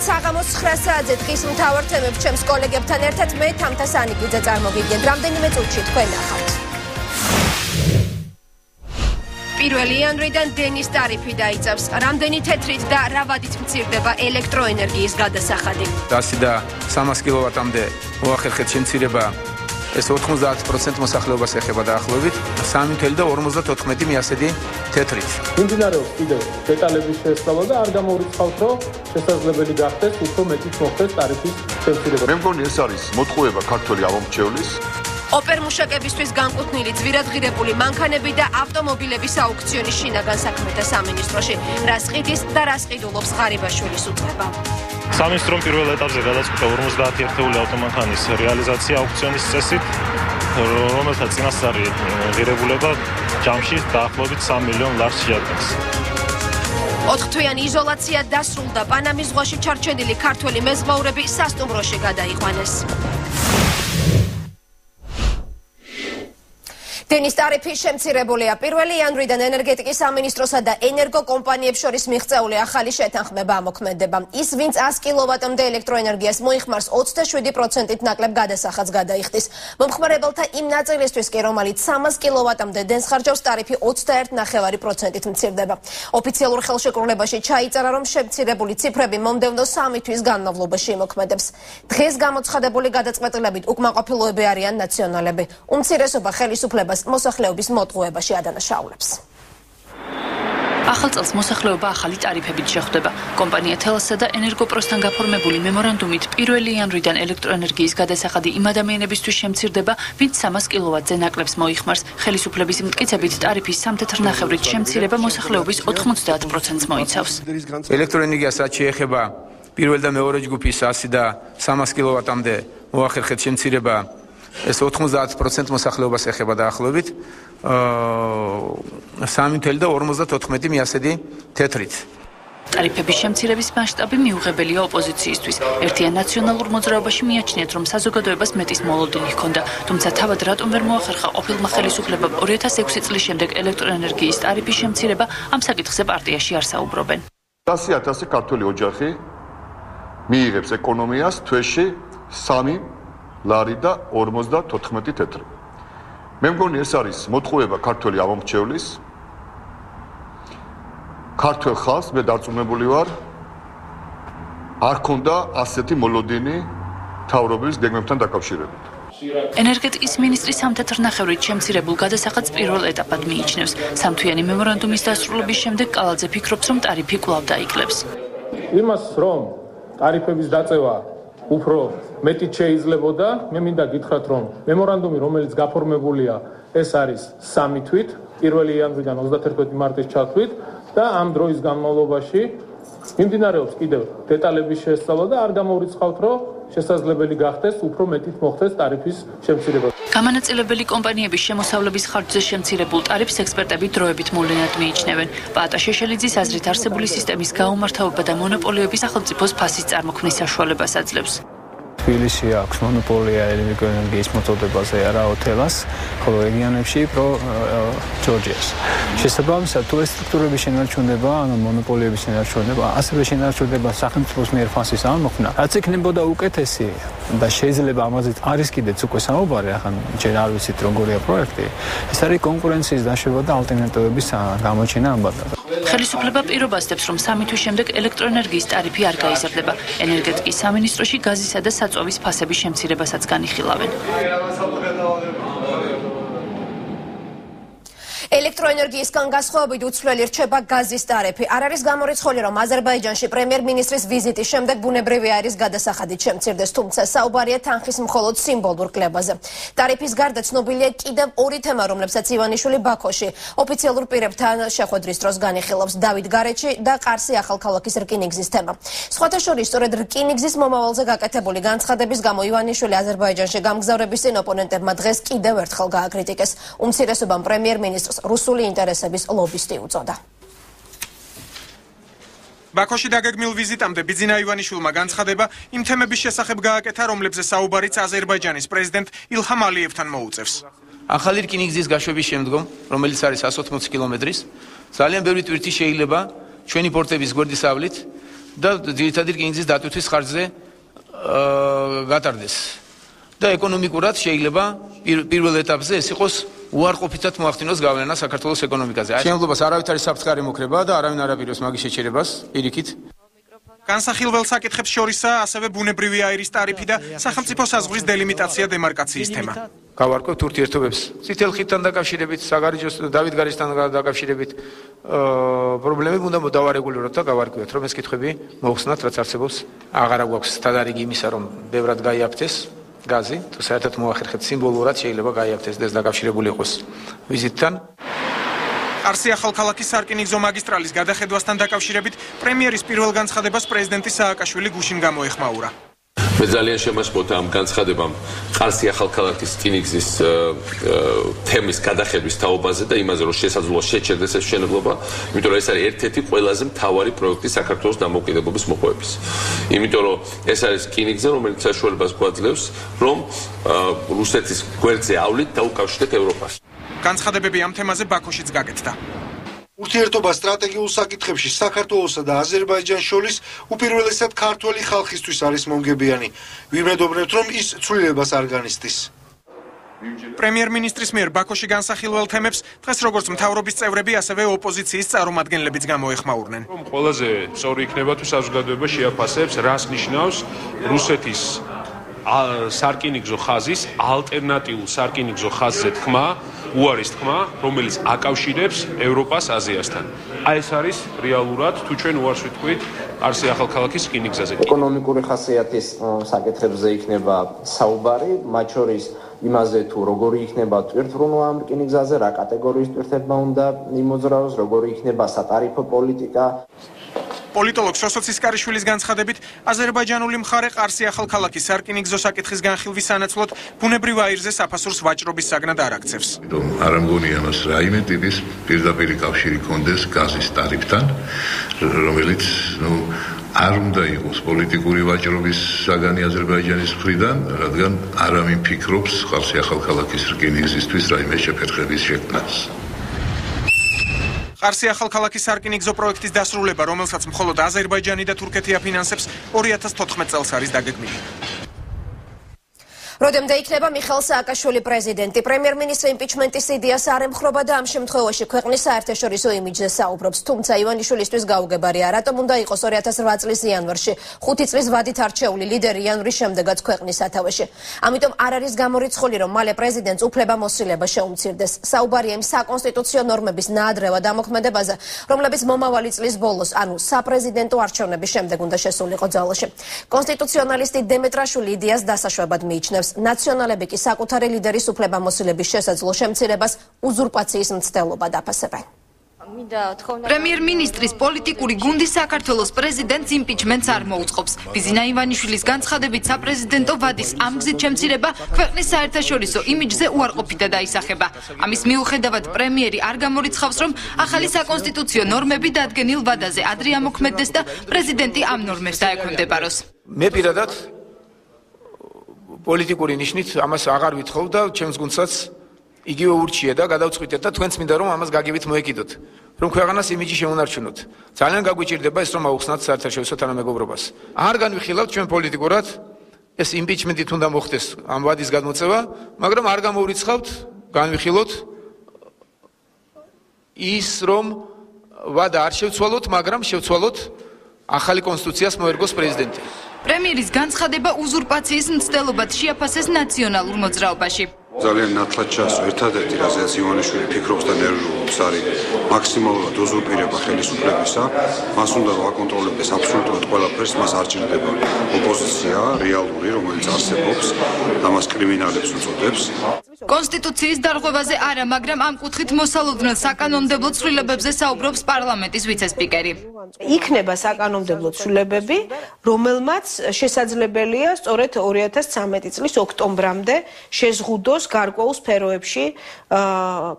დღით საღამოს 9 საათზე დღის მთავარ თემებს ჩემს კოლეგებთან ერთად მე თამთა სანიკიძე წარმოგიდგენთ. რამდენიმე წუთში თქვენ ნახავთ. პირველი იანვრიდან დენის ტარიფი დაიწევს. რამდენი თეთრით და რა ვადით მცირდება ელექტროენერგიის გადასახადი. 100 და 300 კილოვატამდე მოახერხეთ შემცირება. ეს 90% მოსახლეობას ეხება დაახლოებით 3.54 მიასედი თეთრით. მიმდინარეობს კიდევ დეტალების შესწავლა და არ გამოვრიცხავთ, რომ შესაძლებელი გახდეს უფრო მეტიც მოხდეს ტარიფის შემცირება. მე მგონი ეს არის მოტყუება ქართველი ამომრჩევლის. ოპერმუშაკებისთვის განკუთვნილი ძვირადღირებული მანქანები და ავტომობილების აუქციონი შინაგან საქმეთა სამინისტროში. რას ყიდის და რას ყიდულობს ღარიბაშვილის უწყება. სამინისტრომ პირველ ეტაპზე გადაწყვიტა 50 ერთეული ავტომანქანის რეალიზაცია აუქციონის წესით, რომელთა წინასწარი ღირებულება ჯამში დაახლოებით 3 მილიონ ლარს შეადგენს. 4-თვიანი იზოლაცია დასრულდა. პანამის ზღვაში ჩარჩენილი ქართველი მეზღვაურები სასტუმროში გადაიყვანეს. დენის ტარიფი შემცირებულია. 1 იანვრიდან ენერგეტიკის სამინისტროსა და ენერგო კომპანიებს შორის მიღწეული ახალი შეთანხმება ამოქმედება. ის, ვინც 100 კილოვატამდე ელექტროენერგიას მოიხმარს, 27%-ით ნაკლებ გადასახადს გადაიხდის. მომხმარებელთა იმ ნაწილისთვის კი, რომელიც 300 კილოვატამდე დენს ხარჯავს, ტარიფი 21.5%-ით მცირდება. ოფიციალურ ხელშეკრულებაში ჩაიწერა, რომ შემცირებული ციფრები მომდევნო 3 თვის განმავლობაში იმოქმედებს. დღეს გამოცხადებული გადაწყვეტილებით უკმაყოფილოები არიან ნაციონალები. უმცირესობა ხელისუფლებას მოსახლეობის მოტყუებაში ადანაშაულებს. ახალ წელს მოსახლეობა ახალი ტარიფებით შეხვდება. კომპანია თელასა და ენერგოპროსთან გაფორმებული მემორანდუმით 1 იანვრიდან ელექტროენერგიის გადასახადი იმ ადამიანებისთვის შემცირდება, ვინც 300 კილოვატზე ნაკლებს მოიხმარს. ხელისუფლების მტკიცებით ტარიფის 3.5-ით შემცირება მოსახლეობის 90%-ს მოიცავს. ელექტროენერგიას რაც შეეხება პირველ და მეორე ჯგუფის 100 და 300 კილოვატამდე მოახერხეთ შემცირება. ეს 90% მოსახლეობას ეხება დაახლოებით 3.54 მიასედი თეთრით. ტარიფების შემცირების მასშტაბი მიუღებელია ოპოზიციისთვის. ერთიან ნაციონალურ მოძრაობაში მიაჩნიათ, რომ საზოგადოებას მეტის მოლოდინი ჰქონდა, თუმცა თავად რატომ ვერ მოახერხა ყოფილმა ხელისუფლებამ 2006 წლის შემდეგ ელექტროენერგიის ტარიფის შემცირება, ამ საკითხზე პარტიაში არ საუბრობენ. 100,000 ქართველი ოჯახი მიიღებს ეკონომიას თვეში 3 ლარი და 54 თეთრი. მე მგონი ეს არის მოტყუება ქართველი ამომრჩევლის. ქართველ ხალხს მე დარწმუნებული ვარ, არ ქონდა ასეთი მოლოდინი მთავრობის გეგმებთან დაკავშირებით. ენერგეტიკის მინისტრი 3.5-ით შემცირებულ გადასახადს პირველ ეტაპად მიიჩნევს. სამთვიანი მემორანდუმის დასრულების შემდეგ კალაძე ფიქრობს, რომ ტარიფი კვლავ დაიკლებს. იმას, რომ ტარიფების დაწევა უფრო მეტიც შეიძლებოდა, მე მინდა გითხრათ, რომ მემორანდუმი, რომელიც გაფორმებულია, ეს არის 3 თვით, 1 იანვრიდან 31 მარტის ჩათვლით და ამ დროის განმავლობაში მიმდინარეობს კიდევ დეტალების შესწავლა და არ გამოვრიცხავთ, რომ შესაძლებელი გახდეს უფრო მეტით მოხდეს ტარიფის შემცირება. გამანაწილებელი კომპანიების შემოსავლების ხარჯზე შემცირებულ ტარიფს ექსპერტები დროებით მოვლენად მიიჩნევენ. პაატა შეშელიძის აზრით არსებული სისტემის გაუმართავება და მონოპოლიები სახელმწიფოს ფასის წარმოქმნის საშუალებას აძლევს. თბილისში აქვს მონოპოლია ელექტროენერგიის მოწოდებაზე არაო თელას, ხოლო რეგიონებში პრო ჯორჯიას. შესაბამისად, თუ ეს სტრუქტურების შენარჩუნება, ანუ მონოპოლიების შენარჩუნება, ასევე შენარჩუნება სახელმწიფოს მიერ ფასის ამოქმნა, რაც იქნებოდა უკეთესი და შეიძლება ამაზე არის კიდეც უკვე საუბარი, ახლა ჯერ არ ვიცით როგორია პროექტი. ეს არის კონკურენციის დაშვება და ალტერნატივების გამოჩენა ამ ბატონს. ხელისუფლება პირობას დებს, რომ 3 თვის შემდეგ ელექტროენერგიის ტარიფი არ გაიზარდება. ენერგეტიკის სამინისტროში გაზისა და საწვავის ფასების შემცირებასაც განიხილავენ. ელექტროენერგიისგან განსხვავებით უცვლელი რჩება გაზის ტარიფი. არ არის გამორიცხული, რომ აზერბაიჯანში პრემიერ-მინისტრის ვიზიტის შემდეგ ბუნებრივი აირის გადასახადით შემცირდეს, თუმცა საუბარია თანხის მხოლოდ სიმბოლურ კლებაზე. ტარიფის გარდა ცნობილია კიდევ 2 თემა, რომლებსაც ივანიშვილი ბაქოში ოფიციალურ პირებთან შეხვედრის დროს განიხილავს: დავით გარეჩი და ყარსი ახალქალაქის რკინიგზის თემა. სხვათა შორის, სწორედ რკინიგზის მომავალზე გაკეთებული განცხადების გამო ივანიშვილი აზერბაიჯანში გამგზავრების წინ ოპონენტებმა დღეს კიდევ ერთხელ გააკრიტიკეს. უმცირესობამ პრემიერ-მინისტრს რუსული ინტერესების ლობისტი უწოდა. ბაქოში დაგეგმილ ვიზიტამდე ბიძინა ივანიშვილმა განცხადება იმ თემების შესახებ გააკეთა, რომლებზე საუბარიც აზერბაიჯანის პრეზიდენტ ილჰამ ალიევთან მოუწევს. ახალი რკინიგზის გაშვების შემდგომ, რომელიც არის 180 კილომეტრის, ძალიან ბევრი ტვირთი შეიძლება ჩვენი პორტების გვერდისავლით და ძირითადი რკინიგზის დატვირთვის ხარჯზე გატარდეს. და ეკონომიკურად შეიძლება პირველ ეტაპზე ეს იყოს უარყოფითად მოახდინოს გავლენა საქართველოს ეკონომიკაზე. შემოვლობას არავით არის საფრთხე მოკრება და არავინ არ აპირებს მაგის შეჩერებას პირიქით. განსახილველ საკითხებს შორისაა ასევე ბუნებრივი აირის ტარიფი და სახელმწიფო საზღვრის დელიმიტაცია დემარკაციის თემა. გავარკვევთ ურთიერთობებს წითელ ხიდთან დაკავშირებით, საგარეჯოს დავითგარიშთან დაკავშირებით პრობლემები უნდა დავარეგულიროთ და გავარკვევთ, რომ ეს კითხვები მოხსნათ, რაც არსებობს. აღარ გვაქვს თადარიგი იმისა, რომ ბევრად გაიაფთეს გაზი, თუ საერთოდ მოახერხეთ სიმბოლურად შეიძლება გაიაფთეს და ეს დაკავშირებული იყოს ვიზიტთან. ყარსი ახალქალაქის სარკინიგზო მაგისტრალის გადახედვასთან დაკავშირებით პრემიერის პირველ განცხადებას პრეზიდენტი სააკაშვილი გუშინ გამოეხმაურა. მე ძალიან შემაშფოთა ამ განცხადებამ ყარსი ახალქალაქის რკინიგზის თემის გადახედვის თაობაზე და იმაზე, რომ შესაძლოა შეჩერდეს ეს მშენებლობა, იმიტომ რომ ეს არის ერთ-ერთი ყველაზე მთავარი პროექტი საქართველოს დამოუკიდებლობის მოპოვების. იმიტომ რომ ეს არის რკინიგზა, რომელიც საშუალებას გვაძლევს, რომ რუსეთის გვერდზე ავლით და უკავშირდეთ ევროპას. განცხადებები ამ თემაზე ბაქოშიც გაკეთდა. ურთიერთობა სტრატეგიულ საკითხებში საქართველოსა და აზერბაიჯანს შორის უპირველესად ქართველი ხალხისთვის არის მომგებიანი. ვიმედობთ, რომ ის ცვლილებას არ განიცდის. პრემიერ-მინისტრის მიერ ბაქოში განსახილველ თემებს დღეს როგორც მთავრობის წევრები, ასევე ოპოზიციის წარმომადგენლებიც გამოეხმაურნენ. ყველაზე სწორი იქნება თუ საზოგადოება შეაფასებს, რას ნიშნავს რუსეთის სარკინიგზო ხაზის ალტერნატიულ სარკინიგზო ხაზზე თქმა, უარის თქმა, რომელიც აკავშირებს ევროპას აზიასთან. აი ეს არის რეალურად თუ ჩვენ უარს ვიტყვით ყარსი ახალქალაქის რკინიგზაზე. ეკონომიკური ხასიათის საკითხებზე იქნება საუბარი, მათ შორის იმაზე თუ როგორი იქნება ტვირთბრუნვა ამ რკინიგზაზე, რა კატეგორიის ტვირთება უნდა იმოძრავოს, როგორი იქნება სატარიფო პოლიტიკა. პოლიტოლოგ შოსო ცისკარიშვილის განცხადებით, აზერბაიჯანული მხარე ყარსი ახალქალაქის სარკინიგზო საკითხის განხილვის სანაცვლოდ ბუნებრივ აირზე საფასურს ვაჭრობის საგნად არ აქცევს. არ ამგონია მას რაიმე ტიპის პირდაპირი კავშირი კონდეს გაზის ტარიფთან, რომელიც არ უნდა იყოს პოლიტიკური ვაჭრობის საგანი აზერბაიჯანის მხრიდან, რადგან არავინ ფიქრობს ყარსი ახალქალაქის რკინიგზისთვის რაიმე შეფერხების შექმნას. ყარსი ახალქალაქის სარკინიგზო პროექტის დასრულება, რომელსაც მხოლოდ აზერბაიჯანი და თურქეთი აფინანსებს, 2014 წელს არის დაგეგმილი. როდემდე იქნება მიხეილ სააკაშვილი პრეზიდენტი. პრემიერ-მინისტრი იმპიჩმენტის იდეას არ ემხრობა და ამ შემთხვევაში ქვეყნის საერთაშორისო იმიჯზე საუბრობს. თუმცა ივანიშვილისთვის გაუგებარია, რატომ უნდა იყოს 2008 წლის იანვარში 5 წლის ვადით არჩეული ლიდერი იანვრის შემდეგაც ქვეყნის სათავეში. ამიტომ არ არის გამორიცხული, რომ მალე პრეზიდენტს უფლებამოსილება შეუმცირდეს. საუბარია იმ საკონსტიტუციო ნორმების ნაადრევად ამოქმედებაზე, რომლებიც მომავალი წლის ბოლოს, ანუ საპრეზიდენტო არჩევნების შემდეგ უნდა შესულიყო ძალაში. კონსტიტუციონალისტი დემეტრაშვილი იდეას დასაშვებად მიიჩნევს. ნაციონალები კი საკუთარი ლიდერის უფლებამოსილების შესაძლო შემცირებას უზურპაციის მცდელობად აფასებენ. პრემიერ-მინისტრის პოლიტიკური გუნდი საქართველოს პრეზიდენტს იმპიჩმენტს არ მოუწყობს. ბიზინა ივანიშვილის განცხადებით საპრეზიდენტო ვადის ამ გზით შემცირება ქვეყნის საერთაშორისო იმიჯზე უარყოფითად დაისახება. ამის მიუხედავად პრემიერი არ გამორიცხავს, რომ ახალი საკონსტიტუციო ნორმები დადგენილ ვადაზე ადრე ამოქმედდეს და პრეზიდენტი ამ ნორმებს დაექვემდებაროს. მე პირადად პოლიტიკური ნიშნით ამას აღარ ვითხოვ და ჩემს გუნდსაც იგივე ურჩია და გადავწყვიტეთ და თქვენც მინდა რომ ამას გაგივით მოეკიდოთ, რომ ქვეყანას იმიჯი შემონარჩუნოთ. ძალიან გაგვიჭირდება ეს რომ აუხსნათ საერთაშორისო თანამეგობრობას. არ განვიხილავთ ჩვენ პოლიტიკურად ეს იმპიჩმენტით უნდა მოხდეს ამ ვადის გადმოწევა, მაგრამ არ გამოვრიცხავთ განვიხილოთ ის რომ ვადა არ შევცვალოთ, მაგრამ შევცვალოთ ახალი კონსტიტუციას მოერგოს პრეზიდენტი. პრემიერის განცხადება უზურპაციის მცდელობად შეაფასეს ნაციონალურ მოძრაობაში. ძალიან ნათლად ჩანს ერთადერთი რაზეც ივანიშვილი ფიქრობს და ნერვიულობს არის მაქსიმალურად უზურპირება ხელისუფლებისა. მას უნდა აკონტროლებდეს აბსოლუტურად ყველაფერს, მას არ ჭირდება ოპოზიცია რეალური, რომელიც არსებობს და მას კრიმინალებს უწოდებს. კონსტიტუციის დარღვევაზე არა, მაგრამ ამ კუთხით მოსალოდნელ საკანონმდებლო ცვლილებებზე საუბრობს პარლამენტის ვიცე-სპიკერი. იქნება საკანონმდებლო ცვლილებები, რომელმაც შესაძლებელია სწორედ 2013 წლის ოქტომბრამდე შეზღუდოს გარკვეულ სფეროებში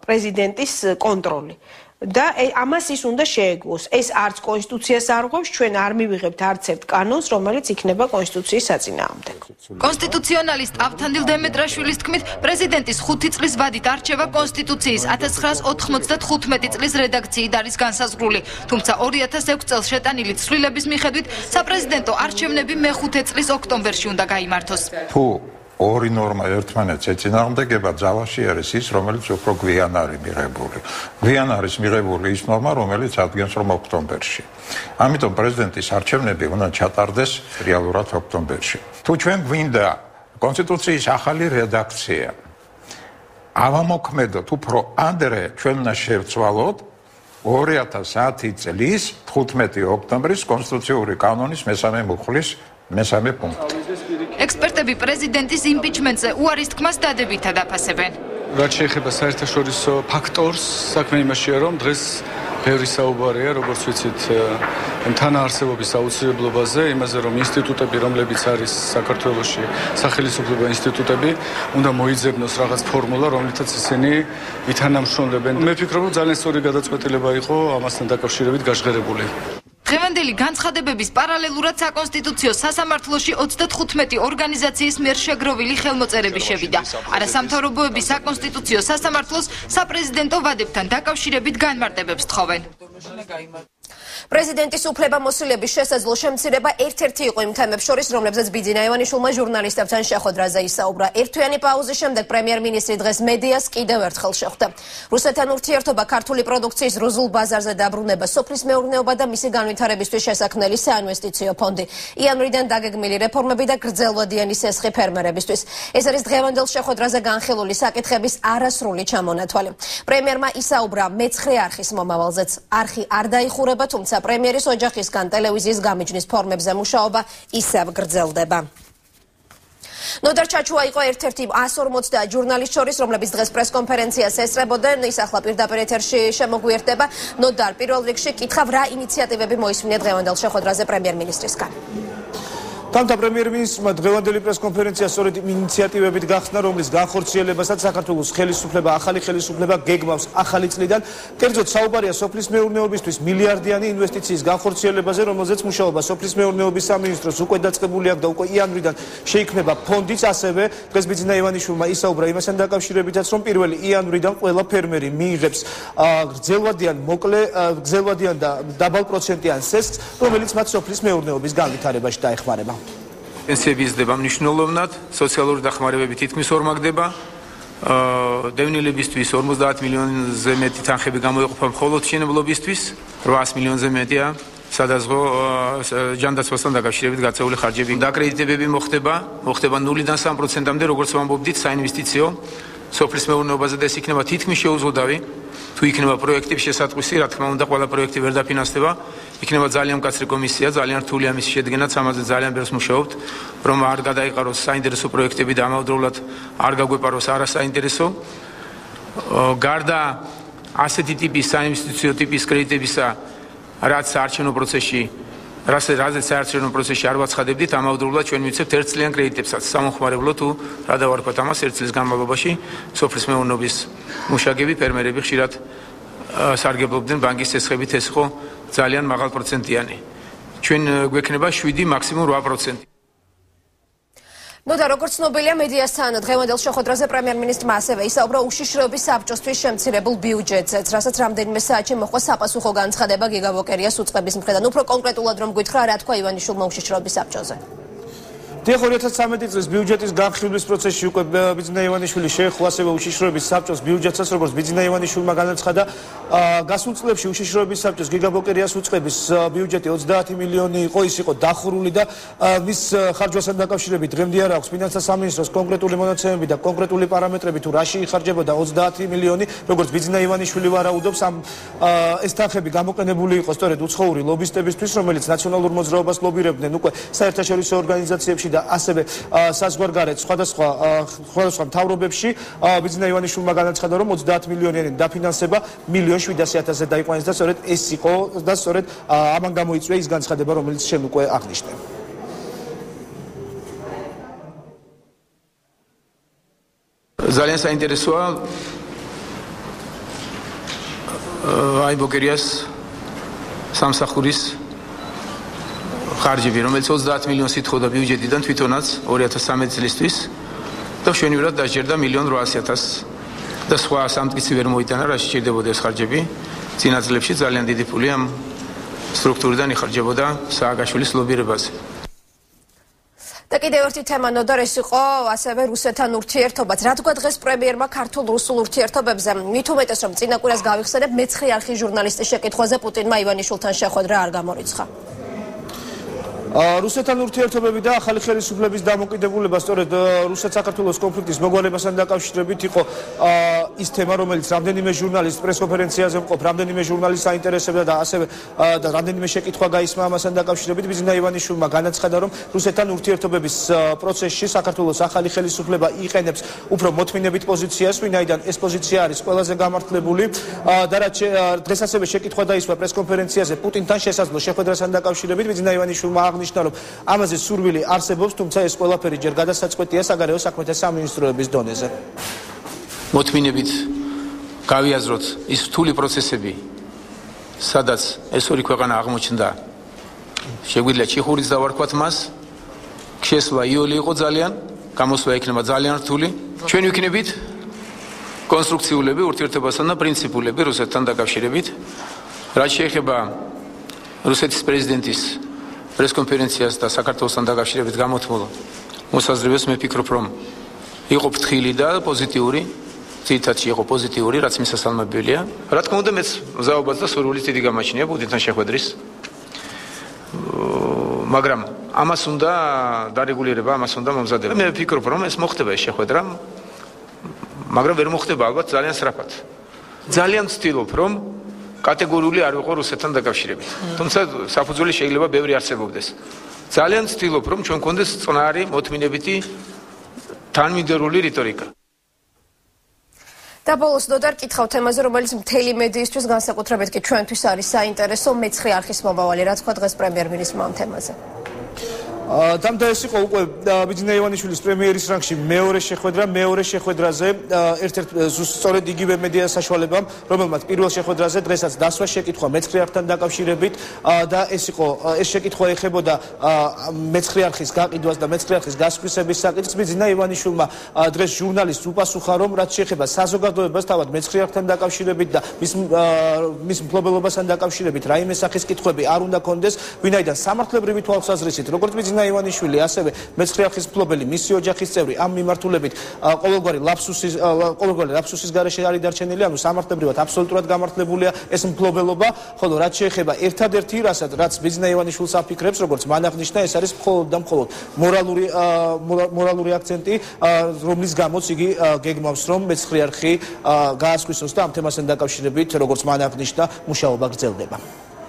პრეზიდენტის კონტროლი. და ამას ის უნდა შეეგუოს. ეს არც კონსტიტუციას არ ღვევს, ჩვენ არ მივიღებთ არც ერთ კანონს, რომელიც იქნება კონსტიტუციის საწინააღმდეგო. კონსტიტუციონალისტ ავთანდილ დემეტრაშვილის თქმით, პრეზიდენტის 5 წლის ვადით არჩევა კონსტიტუციის 1995 წლის რედაქციით არის განსაზღვრული, თუმცა 2006 წელს შეტანილი ცვლილების მიხედვით საპრეზიდენტო არჩევნები მე-5 წლის ოქტომბერში უნდა გაიმართოს. თუ ორი ნორმა ერთმანეთს ეწინააღმდეგება, ძალაში არის ის, რომელიც უფრო გვიან არის მიღებული. გვიან არის მიღებული ის ნორმა, რომელიც ადგენს რომ ოქტომბერში. ამიტომ პრეზიდენტის არჩევნები უნდა ჩატარდეს რეალურად ოქტომბერში. თუ ჩვენ გვინდა კონსტიტუციის ახალი რედაქცია, ავამოქმედოთ უფრო ადრე, ჩვენ უნდა შევცვალოთ 2010 წლის 15 ოქტომბრის კონსტიტუციური კანონის მესამე მუხლის მესამე პუნქტი. ექსპერტები პრეზიდენტის იმპიჩმენტზე უარის თქმას დადებითად აფასებენ. რაც შეეხება საერთაშორისო ფაქტორს, საქმე იმაშია, რომ დღეს ბევრი საუბარია, როგორც ვიცით, თანაარსებობის აუცილებლობაზე, იმაზე, რომ ინსტიტუტები, რომლებიც არის საქართველოში სახელმწიფო ინსტიტუტები, უნდა მოიძებნოს რაღაც ფორმულა, რომლითაც ისინი ითანამშრომლებენ. მე ვფიქრობ, რომ ძალიან სწორი გადაწყვეტილება იყო ამასთან დაკავშირებით გაჟღერებული. დღევანდელი განცხადებების პარალელურად საკონსტიტუციო სასამართლოში 35 ორგანიზაციის მიერ შეგროვილი ხელმოწერები შევიდა. არასამთავრობოები საკონსტიტუციო სასამართლოს საპრეზიდენტო ვადებთან დაკავშირებით განმარტებებს თხოვენ. პრეზიდენტის უფლებამოსილების შესაძლო შემცირება ერთ-ერთი იყო იმ თემებს შორის, რომლებზეც ბიძინა ივანიშვილმა ჟურნალისტებთან შეხვედრაზე ისაუბრა. ერთთვიანი პაუზის შემდეგ პრემიერ-მინისტრი დღეს მედიას კიდევ ერთხელ შეხვდა. რუსეთთან ურთიერთობა, ქართული პროდუქციის რუსულ ბაზარზე დაბრუნება, სოფლის მეურნეობა და მისი განვითარებისთვის შესაქმნელი საინვესტიციო ფონდი, იანვრიდან დაგეგმილი რეფორმები და გრძელვადიანი სესხი ფერმერებისთვის. ეს არის დღევანდელ შეხვედრაზე განხილული საკითხების არასრული ჩამონათვალი. პრემიერმა ისაუბრა მე-9 არხის მომავალზეც. არხი არ დაიხურება, თუმცა პრემიერის ოჯახისგან ტელევიზიის გამიჯვნის ფორმებზე მუშაობა ისევ გრძელდება. ნოდარ ჩაჩუა იყო ერთ-ერთი 150 ჟურნალისტ შორის, რომლებიც დღეს პრესკონფერენციას ესწრებოდნენ. ის ახლა პირდაპირ ეთერში შემოგვიერთდება. ნოდარ, პირველ რიგში კითხავ, რა ინიციატივები მოისმინეთ დღევანდელ შეხვედრაზე პრემიერ-მინისტრისგან? თამთა პრემიერ-მინისტრმა დღევანდელი პრესკონფერენცია სწორედ ინიციატივებით გახსნა, რომლის განხორციელებასაც საქართველოს ხელისუფლება, ახალი ხელისუფლება გეგმავს ახალი წლიდან. კერძოდ საუბარია სოფლის მეურნეობისთვის მილიარდიანი ინვესტიციის განხორციელებაზე, რომელზეც მუშაობა სოფლის მეურნეობის სამინისტროს უკვე დაწყებული აქვს და უკვე იანვრიდან შეიქმნება ფონდიც. ასევე დღეს ბიძინა ივანიშვილმა ისაუბრა იმასთან დაკავშირებითაც, რომ 1 იანვრიდან ყველა ფერმერი მიიღებს გრძელვადიან და დაბალპროცენტიან სესხს, რომელიც მათ სოფლის მეურნეობის განვითარებაში დაეხმარება. პენსიები იზრდება მნიშვნელოვნად, სოციალური დახმარებები თითქმის ორმაგდება. დევნილებისთვის 50 მილიონზე მეტი თანხები გამოიყოფა მხოლოდ მშენებლობისთვის, 800 მილიონზე მეტია სადაზღვო ჯანდაცვასთან დაკავშირებით გაწეული ხარჯები. დაკრედიტებები მოხდება 0-დან 3%-მდე, როგორც ვამბობდით, საინვესტიციო სოფლის მეურნეობაზე და ეს იქნება თითქმის შეუზღუდავი. თუ იქნება პროექტი შესატყვისი, რა თქმა უნდა, ყველა პროექტი ვერ დაფინანსდება. იქნება ძალიან მკაცრი კომისია, ძალიან რთული ამის შედგენაც, ამაზე ძალიან ბევრს მუშაობთ, რომ არ გადაიყაროს საინტერესო პროექტები და ამავდროულად არ გაგვეპაროს არასაინტერესო. გარდა ასეთი ტიპის საინვესტიციო ტიპის კრედიტებისა, რაც საარჩევნო პროცესში რაზეც საარჩევნო პროცესში არ ვაცხადებდით, ამავდროულად ჩვენ მივცემთ ერთწლიან კრედიტებსაც. სამომხმარებლო თუ რა დავარქვათ ამას, ერთ წლის განმავლობაში სოფლის მეურნეობის მუშაკები, ფერმერები ხშირად სარგებლობდნენ ბანკის სესხებით, ეს იყო ძალიან მაღალ პროცენტიანი. ჩვენ გვექნება 7, მაქსიმუმ 8%. ნოდა, როგორც ცნობილია მედიასთან დღევანდელ შეხვედრაზე პრემიერ-მინისტრმა ასევე ისაუბრა უშიშროების საბჭოსთვის შემცირებულ ბიუჯეტზეც, რასაც რამდენიმე საათში მოჰყვა საპასუხო განცხადება გიგავოკერიას უწყების მხრიდან. უფრო კონკრეტულად რომ გითხრა, რა თქვა ივანიშვილმა უშიშროების საბჭოზე? 2013 წლის ბიუჯეტის განხილვის პროცესში უკვე ბიძინა ივანიშვილი შეეხო ასევე უშიშროების საბჭოს ბიუჯეტსაც, როგორც ბიძინა ივანიშვილმა განაცხადა, გასულ წლებში უშიშროების საბჭოს გიგაბოკერიას უწყების ბიუჯეტი 30 მილიონი იყო, ის იყო დახურული და მის ხარჯვასთან დაკავშირებით დღემდე არ აქვს ფინანსთა სამინისტროს კონკრეტული მონაცემები და კონკრეტული პარამეტრები თუ რაში იხარჯებოდა 30 მილიონი, როგორც ბიძინა ივანიშვილი ვარაუდობს, ეს თანხები გამოყენებული იყო სწორედ უცხოური ლობისტებისთვის, რომელიც ნაციონალურ მოძრაობას ლობირებდნენ უკვე საერთაშორისო ორგანიზაციებში და ასევე საზღვარგარეთ სხვადასხვა მთავრობებში. ბიძინა ივანიშვილმა განაცხადა, რომ 30 მილიონიანი დაფინანსება 1,700,000-ზე დაიყვანეს და სწორედ ეს იყო და სწორედ ამან გამოიწვია ის განცხადება, რომელიც შენ უკვე აღნიშნე. ძალიან საინტერესოა აი ბოკერიას სამსახურის ხარჯები, რომელიც 30 მილიონს ითხოვდა ბიუჯეტიდან თვითონაც 2013 წლისთვის და მშვენივრად დაჯერდა 1.8 მილიონი და სხვა სამტკიცი ვერ მოიტანა, რა სჭირდებოდა ეს ხარჯები. წინა წლებში ძალიან დიდი ფული ამ სტრუქტურიდან იხარჯებოდა სააკაშვილის ლობირებაზე. და კიდევ ერთი თემა ნოდარ ეს იყო ასევე რუსეთთან ურთიერთობაც. რა თქვა დღეს პრემიერმა ქართულ-რუსულ ურთიერთობებზე? მით უმეტეს რომ წინა კვირას გავიხსენებ მეცხრე არხის ჟურნალისტის შეკითხვაზე პუტინმა ივანიშვილთან შეხვედრა არ გამორიცხა. რუსეთთან ურთიერთობები და ახალი ხელისუფლების დამოკიდებულება სწორედ რუსეთ-საქართველოს კონფლიქტის მოგვარებასთან დაკავშირებით იყო ის თემა, რომელიც რამდენიმე ჟურნალისტ პრესკონფერენციაზე მყოფ, რამდენიმე ჟურნალისტს აინტერესებდა და ასევე და რამდენიმე შეკითხვა გაისმა ამასთან დაკავშირებით. ბიზნა ივანიშვილმა განაცხადა, რომ რუსეთთან ურთიერთობების პროცესში საქართველოს ახალი ხელისუფლება იყენებს უფრო მოთმინებით პოზიციას, ვინაიდან ეს პოზიცია არის ყველაზე გამართლებული და რაც დღეს ასევე შეკითხვა დაისვა პრესკონფერენციაზე პუტინთან შესაძლო შეხვედრასთან დაკავშირებით. ბიზნა ივანიშვილმა აღნიშნა, რომ ამაზე სურვილი არსებობს, თუმცა ეს ყველაფერი ჯერ გადასაწყვეტია საგარეო საქმეთა სამინისტროების დონეზე. მოთმინებით გავიაზროთ ის რთული პროცესები, სადაც ეს ორი ქვეყანა აღმოჩნდა. შეგვიძლია ჩიხურიც დავარქვათ მას, შესვლა იოლი იყო ძალიან, გამოსვლა იქნება ძალიან რთული. ჩვენ ვიქნებით კონსტრუქციულები ურთიერთობასთან და პრინციპულები რუსეთთან დაკავშირებით. რაც შეეხება რუსეთის პრეზიდენტის პრესკონფერენციას და საქართველოსთან დაკავშირებით გამოთმულ მოსაზრებას, მე ვფიქრობ, რომ იყო ფრთხილი და პოზიტიური, ძირითადში იყო პოზიტიური, რაც მისასალმებელია. რა თქმა უნდა, მეც მზაობაც და სურვილიც დიდი გამაჩნია პუტინთან შეხვედრის. მაგრამ ამას უნდა დარეგულირება, ამას უნდა მომზადება. მე ვფიქრობ, რომ ეს მოხდება ეს შეხვედრა, მაგრამ ვერ მოხდება ალბათ ძალიან სწრაფად. ძალიან ვცდილობ, რომ კატეგორიული არ ვიყო რუსეთთან დაკავშირებით. თუმცა საფუძველი შეიძლება ბევრი არსებობდეს. ძალიან ვცდილობ, რომ ჩვენ გქონდეს წყნარი, მოთმინებითი, თანმიმდევრული რიტორიკა. და ბოლოს ნოდარ კითხავ თემაზე, რომელიც მთელი მედიისთვის, განსაკუთრებით კი ჩვენთვის არის საინტერესო, მეცხრე არხის მომავალი. რა თქვა დღეს პრემიერ-მინისტრმა ამ თემაზე? დამდა ეს იყო უკვე ბიძინა ივანიშვილის პრემიერის რანგში მეორე შეხვედრაზე ერთ-ერთ სწორედ იგივე მედია საშუალებამ, რომელმაც პირველ შეხვედრაზე დღესაც დასვა შეკითხვა მეცხრე არხთან დაკავშირებით და ეს შეკითხვა ეხებოდა მეცხრე არხის გაყიდვას და მეცხრე არხის გასხვისების საკითხს. ბიძინა ივანიშვილმა დღეს ჟურნალისტს უპასუხა, რომ რაც შეეხება საზოგადოებას თავად მეცხრე არხთან დაკავშირებით და მის მფლობელობასთან დაკავშირებით რაიმე სახის კითხვები არ უნდა კონდეს, ვინაიდან სამართლებრივი თვალსაზრისით, როგორც ბიძინა ივანიშვილი, ასევე მეცხრე არხის მფლობელი, მისი ოჯახის წევრი ამ მიმართულებით ყოველგვარი ლაფსუსის გარეშე არის დარჩენილი, ანუ სამართლებრივად აბსოლუტურად გამართლებულია ეს მფლობელობა, ხოლო რაც შეეხება ერთადერთი რაც ბიძინა ივანიშვილს აფიქრებს, როგორც მან აღნიშნა, ეს არის მხოლოდ და მხოლოდ მორალური აქცენტი, რომლის გამოც იგი გეგმავს, რომ მეცხრე არხი გაასკვისოს და ამ თემასთან დაკავშირებით, როგორც მან აღნიშნა, მუშაობა გრძელდება.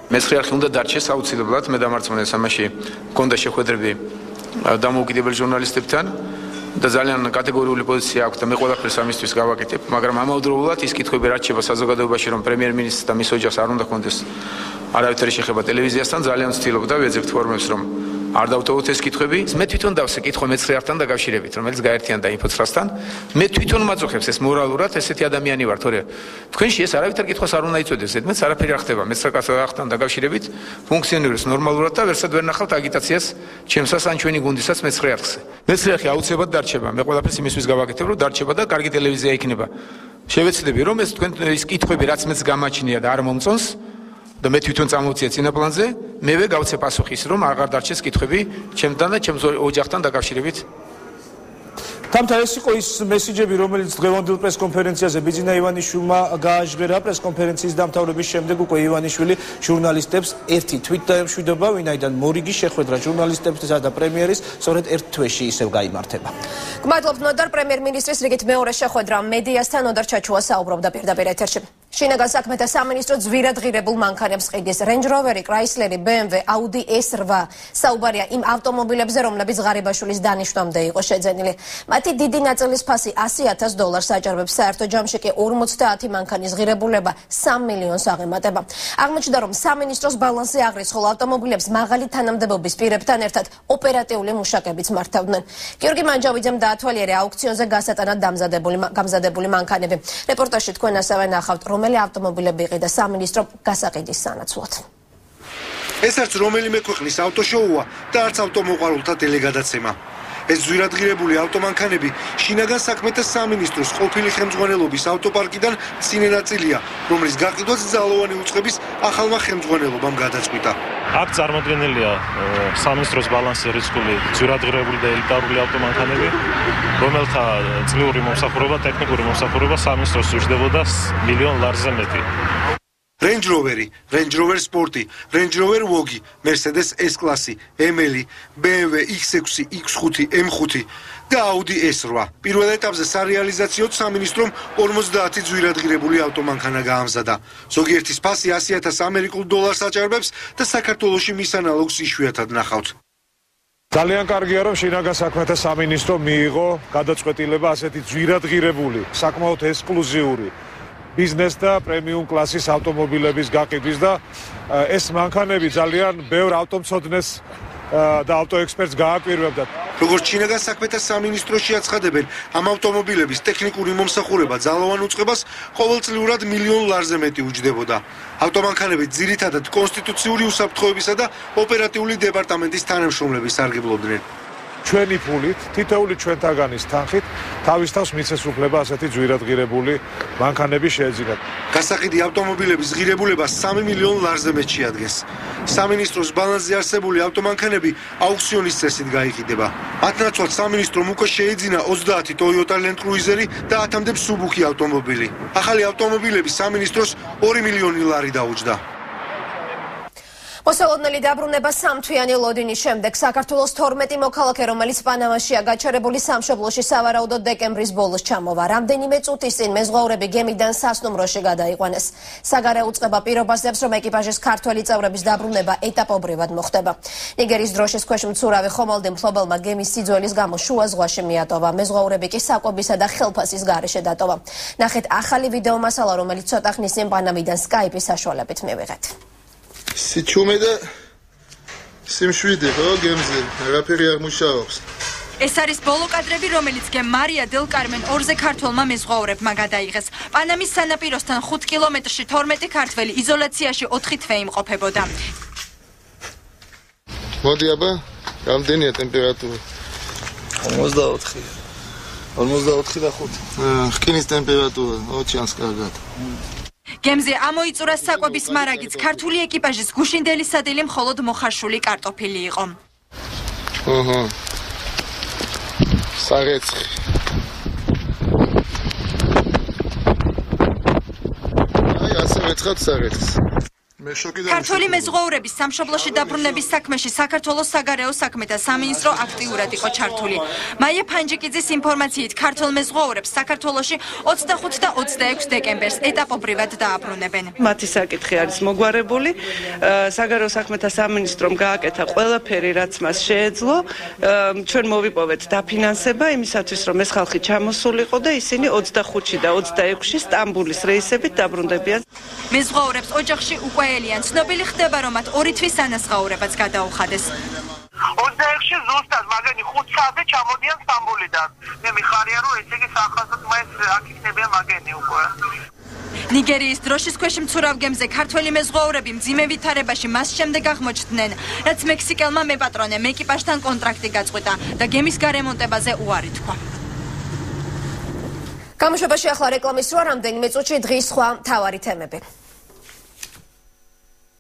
მეცხრე არხი უნდა დარჩეს აუცილებლად, მე დამარცხმუნეს ამაში მქონდა შეხვედრები დამოუკიდებელ ჟურნალისტებთან და ძალიან კატეგორიული პოზიცია აქვს და მე ყველაფერს ამისთვის გავაკეთებ, მაგრამ ამავდროულად ის კითხვები რაც შეება საზოგადოებაში, რომ პრემიერ-მინისტრს და მის ოჯახს არ უნდა ჰქონდეს არავითარი შეხება ტელევიზიასთან, ძალიან ვცდილობ და ვეძებ ფორმებს, რომ არ დავტოვოთ ეს კითხვები. მე თვითონ დავსე კითხვა მეცხრე არხთან დაკავშირებით, რომელიც გაერთიანდა ინფო9-სთან. მე თვითონ მაწუხებს ეს მორალურად, ესეთი ადამიანი ვარ, თორე თქვენში ეს არავითარ კითხვას არ უნდა იწოდოს, ზედმეტ არაფერი არ ხდება მეცხრე არხთან დაკავშირებით, ფუნქციონირებს ნორმალურად და ვერსად ვერ ნახავთ აგიტაციას ჩემსას ან ჩვენი გუნდისაც მეცხრე არხზე. მეცხრე არხი აუცილებლად დარჩება, მე ყველაფერს იმისთვის გავაკეთებ, რომ დარჩება და კარგი ტელევიზია იქნება. შევეცდები, რომ ეს თქვენ ის კითხვები, რაც მეც გამაჩნია და არ მომწონს, და მე თვითონ წამოვწია წინაპლანზე, მევე გავცე პასუხის, რომ აღარ დარჩეს კითხვები ჩემთან და ჩემს ოჯახთან დაკავშირებით. თამთა ეს იყო ის მესიჯები, რომელიც დღევანდელ პრესკონფერენციაზე ბიძინა ივანიშვილმა გააჟღერა. პრესკონფერენციის დამთავრების შემდეგ უკვე ივანიშვილი ჟურნალისტებს ერთი თვით დაემშვიდობა, ვინაიდან მორიგი შეხვედრა ჟურნალისტებსა და პრემიერის სწორედ ერთ თვეში ისევ გაიმართება. გმადლობთ ნოდარ, პრემიერ-მინისტრის რიგით მეორე შეხვედრა მედიასთან ნოდარ ჩაჩუა საუბრობდა პირდაპირ ეთერში. შინაგან საქმეთა სამინისტრო ძვირად ღირებულ მანქანებს ყიდის. Range Rover, Chrysler, BMW, Audi S8. საუბარია იმ ავტომობილებზე, რომლებიც ღარიბაშვილის დანიშვნამდე იყო შეძენილი. მათი დიდი ნაწილის ფასი $100,000 აჭარბებს, საერთო ჯამში კი 50 მანქანის ღირებულება $3 მილიონს აღემატება. აღმოჩნდა, რომ სამინისტროს ბალანსი აღრის, ხოლო ავტომობილებს მაღალი თანამდებობის პირებთან ერთად ოპერატიული მუშაკებიც მართავდნენ. გიორგი მანჯავიძემ დაათვალიერა აუქციონზე გასატანად გამზადებული მანქანები. რეპორტაჟში თქვენ ასევე ნახავთ, რომელი ავტომობილები იყიდა სამინისტრო გასაყიდის სანაცვლოდ. ეს არც რომელიმე ქვეყნის ავტოშოუა და არც ავტომოყვარულთა ტელეგადაცემა. ეს ძვირადღირებული ავტომანქანები შინაგან საქმეთა სამინისტროს ყოფილი ხელმძღვანელობის ავტოპარკიდან მცირე ნაწილია, რომლის გაყიდვაც ძალოვანი უწყების ახალმა ხელმძღვანელობამ გადაწყვიტა. აქ წარმოდგენილია სამინისტროს ბალანსზე რისკული ძვირადღირებული და ელიტარული ავტომანქანები, რომელთა წლიური მომსახურება, ტექნიკური მომსახურება სამინისტროს უჯდებოდა $1,000,000 ლარზე მეტი. Range Rover-ი, Range Rover Sport-ი, Range Rover Vogue-ი, Mercedes S-კლასი, ML-ი, BMW X6, X5, M5 და Audi S8. პირველ ეტაპზე სარეალიზაციოდ სამინისტრომ 50 ძვირადღირებული ავტომანქანა გაამზადა. ზოგიერთის ფასი $100,000 აჭარბებს და საქართველოში მის ანალოგს იშვიათად ნახავთ. ძალიან კარგია, რომ შინაგან საქმეთა სამინისტრო მიიღო გადაწყვეტილება ასეთი ძვირადღირებული, საკმაოდ ექსკლუზიური ბიზნეს და პრემიუმ კლასის ავტომობილების გაყიდვის და ეს მანქანები ძალიან ბევრ ავტომცოდნეს და ავტოექსპერტს გააკვირვებდა. როგორც შინაგან საქმეთა სამინისტროში აცხადებენ, ამ ავტომობილების ტექნიკური მომსახურება ძალოვან უწყებას ყოველწლიურად $1,000,000-ზე მეტი უჯდებოდა. ავტომანქანები ძირითადად კონსტიტუციური უსაფრთხოებისა და ოპერატიული დეპარტამენტის თანამშრომლები სარგებლობდნენ. ჩვენი ფულით, თითოეული ჩვენთაგანის თანხით, თავის თავს მიცეს უფლება ასეთი ძვირადღირებული მანქანები შეეძინათ. გასაყიდი ავტომობილების ღირებულება $3,000,000-ზე მეტ შეადგენს. სამინისტროს ბალანსზე არსებული ავტომანქანები აუქციონის წესით გაიყიდება. მათ ნაცვლად სამინისტრომ უკვე შეეძინა 30 Toyota Land Cruiser-ი და 10-მდე Suzuki ავტომობილი. ახალი ავტომობილები სამინისტროს $2,000,000 დაუჯდა. მოსალოდნელი დაბრუნება სამთვიანი ლოდინის შემდეგ საქართველოს 12 მოქალაქე, რომელიც პანამაშია გაჩერებული სამშობლოში სავარაუდოდ დეკემბრის ბოლოს ჩამოვა. რამდენიმე წუთის წინ მეზღვაურები გემიდან სასტუმროში გადაიყვანეს. საგარეო უწყება პირობას დებს, რომ ეკიპაჟის ქართველი წევრების დაბრუნება ეტაპობრივად მოხდება. ნიგერის დროშის ქვეშ მცურავი ხომალდი მფლობელმა გემის სიძველის გამო შუა ზღვაში მიატოვა. მეზღვაურები კი საკვებისა და ხელფასის გარეშე დატოვა. ნახეთ ახალი ვიდეო მასალა, რომელიც ცოტა ხნის წინ პანამიდან Skype-ის საშუალებით მივიღეთ. სიჩუმე და სიმშვიდე ხო გემზე რაფერი არ მუშაობს. ეს არის ბოლო კადრები, რომელიც გემ მარია დელ კარმენ 2-ზე ქართველმა მეზღვაურებმა გადაიღეს. პანამის სანაპიროსთან 5 კილომეტრში 12 ქართველი იზოლაციაში 4 თვე იმყოფებოდა. მოდი აბა, რამდენია ტემპერატურა? 54. 54 და 5. რკინის ტემპერატურა, ოჩანს კარგად. გემზე ამოიწურა საკვების მარაგიც, ქართული ეკიპაჟის გუშინდელი სადილე მხოლოდ მოხარშული კარტოფილი იყო. აჰა. სარეცხი. აი, ასე მეცხად სარეცხს. ქართული მეზღვაურების სამშობლოში დაბრუნების საქმეში საქართველოს საგარეო საქმეთა სამინისტრო აქტიურად იყო ჩართული. მაია ფანჯიკიძის ინფორმაციით, ქართულ მეზღვაურებს საქართველოში 25 და 26 დეკემბერს ეტაპობრივად დააბრუნებენ. მათი საკითხი არის მოგვარებული. საგარეო საქმეთა სამინისტრომ გააკეთა ყველაფერი, რაც მას შეეძლო. ჩვენ მოვიპოვეთ დაფინანსება იმისათვის, რომ ეს ხალხი ჩამოსულიყო და ისინი 25-ში და 26-ში სტამბულის რეისებით დაბრუნდებიან. მეზღვაურებს ოჯახში უკვე ცნობილი ხდება, რომ მათ 2 თვის ანაზღაურებაც გადაუხადეს. 26-ში ზუსტად მაგენი 5 საათზე ჩამოდიან სტამბულიდან. მე მიხარია, რომ ესე იგი სახაზად მაინც აქ იქნებიან მაგენი უკვე. ნიგერიის დროშის ქვეშ მცურავ გემზე ქართველი მეზღვაურები მძიმე ვითარებაში მას შემდეგ აღმოჩნდნენ, რაც მექსიკელმა მეპატრონემ ეკიპაჟთან კონტრაქტი გაწყვიტა და გემის გარემონტებაზე უარი თქვა. გამოშვებაში ახლა რეკლამის რვა, რამდენიმე წუთში დღის სხვა მთავარი თემები.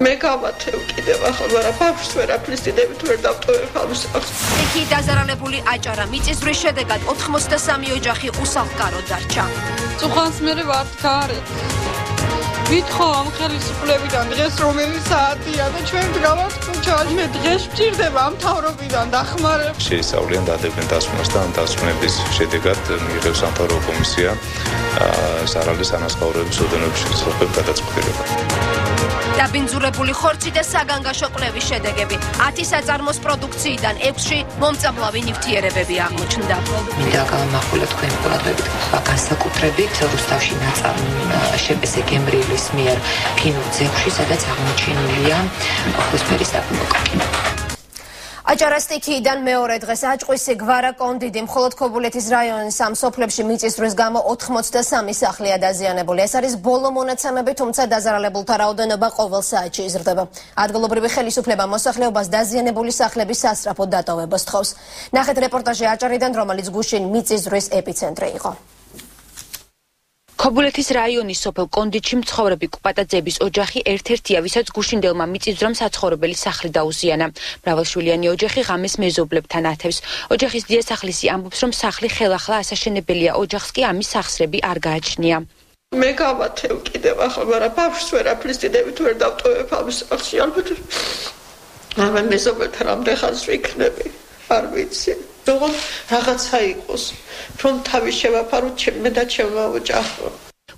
მე გავათევ კიდევ ახლა, მაგრამ ბავშვს ვერაფრის დიდებით ვერ დავტოვებ ამის აქვს. იქი დაზარალებული აჭარა მიწისძვრის შედეგად 83 ოჯახი უსახლკაროდ დარჩა. წუხანს მე ვარ გარე. ვითხოვ ამ ხელისუფლებიდან დღეს რომელი საათია და ჩვენ დგავართ ქუჩაში. მე დღეს ვჭირდება ამ მთავრობიდან დახმარება. შეისწავლიან დადებენ დასვენას და ამ დასვენების შედეგად მიიღებს სამთავრობო კომისია სარალის ანაზღაურების ოდენობის შესაძლებლად გადაწყვეტილება. დაბინძურებული ხორცი და საგანგაშო კვლევის შედეგები. 10 საწარმოს პროდუქციიდან 6-ში მომწამლავი ნივთიერებები აღმოჩნდა. მინდა გავამახვილოთ თქვენი ყურადღებით განსაკუთრებით რუსთავში ნაწარმი შპს გემრიელის მიერ ფინურ ძეგლში, სადაც აღმოჩენილია ღვთისმშობლის საფუძველი. აჭარასტიქიიდან მეორე დღეს აჭყვისი გვარა კონდიდი მხოლოდ ქობულეთის რაიონის ამ სოფლებში მიწის დროის გამო 83 სახლია დაზიანებული. ეს არის ბოლო მონაცემები, თუმცა დაზარალებულთა რაოდენობა ყოველ საათში იზრდება. ადგილობრივი ხელისუფლება მოსახლეობას დაზიანებული სახლების სასწრაფოდ დატოვებას თხოვს. ნახეთ რეპორტაჟი აჭარიდან, რომელიც გუშინ მიწის დროის ეპიცენტრი იყო. ქობულეთის რაიონის სოფელ კონდიდში მცხოვრები კუპატაძეების ოჯახი ერთ-ერთია, ვისაც გუშინდელმა მიწისძვრამ საცხოვრებელი სახლი დაუზიანა. მრავალშვილიანი ოჯახი ღამეს მეზობლებთან ათევს. ოჯახის დიასახლისი ამბობს, რომ სახლი ხელახლა ასაშენებელია, ოჯახს კი ამის სახსრები არ გააჩნია. მე გავათევ კიდევ ახლა, მაგრამ ბავშვს ვერაფრის დიდებით ვერ დავტოვებ ამ სახლში, ალბათ. ამ მეზობელთან რამდენ ხანს ვიქნები, არ ვიცი. თუმცა რაღაცა იყოს, რომ თავის შევაფაროთ მე და ჩემმა ოჯახმა.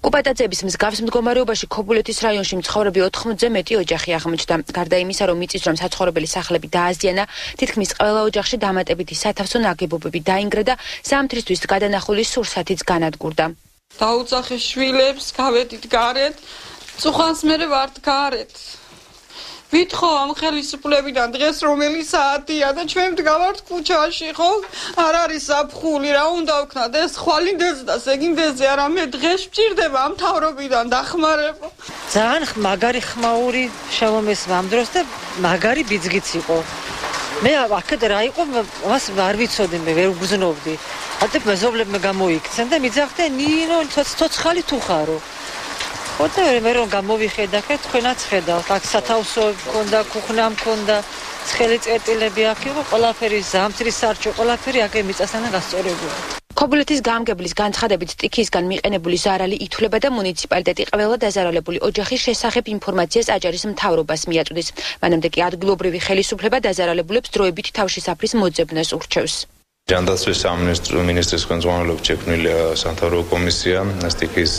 კუპატაძეების მსგავს მდგომარეობაში ქობულეთის რაიონში მცხოვრები 80-ზე მეტი ოჯახი აღმოჩნდა. გარდა იმისა, რომ მიწისძვრამ საცხოვრებელი სახლები დააზიანა, თითქმის ყველა ოჯახში დამატებითი სათავსო ნაგებობები დაინგრა და ზამთრისთვის გადანახული სურსათიც განადგურდა. დაუძახე შვილებს, გავედით გარეთ, წუხანს მერე ვართ გარეთ. ვითხოვ ამ ხელისუფლებიდან დღეს რომელი საათია და ჩვენ ვდგავართ ქუჩაში, ხო? არ არის საფხული, რა უნდა ვქნათ? ეს ხვალინდეზე და ზეგინდეზე არა, მე დღეს ვჭირდება ამ მთავრობიდან დახმარება. ძალიან მაგარი ხმაური შევომეს ამ დროს და მაგარი ბიძგიც იყო. მე აქეთ რა იყო, მას არ ვიცოდი, მე ვერ ვგზნობდი. ათე მეზობლებმა გამოიქცენ და მიძახდნენ, ნინო, ცოცხალი თუ ხარო. ხოდა მე რომ გამოვიხედა, თქვენაც ხედავთ, აქ სათავსო მქონდა, ქუხნა მქონდა, ცხელი წერტილები აქ იყო, ყველაფერი ზამთრის სარჩო, ყველაფერი აქ მიწასთან გასწორებული. ქობულეთის გამგებლის განცხადებით სტიქიისგან მიყენებული ზარალი ითვლება და მუნიციპალიტეტი ყველა დაზარალებული ოჯახის შესახებ ინფორმაციას აჭარის მთავრობას მიაწვდის. მანამდე კი ადგილობრივი ხელისუფლება დაზარალებულებს დროებით თავშესაფრის მოძებნას ურჩევს. ჯანდაცვის სამინისტრის ხელმძღვანელობით შექმნილი სამთავრობო კომისია, სტიქიის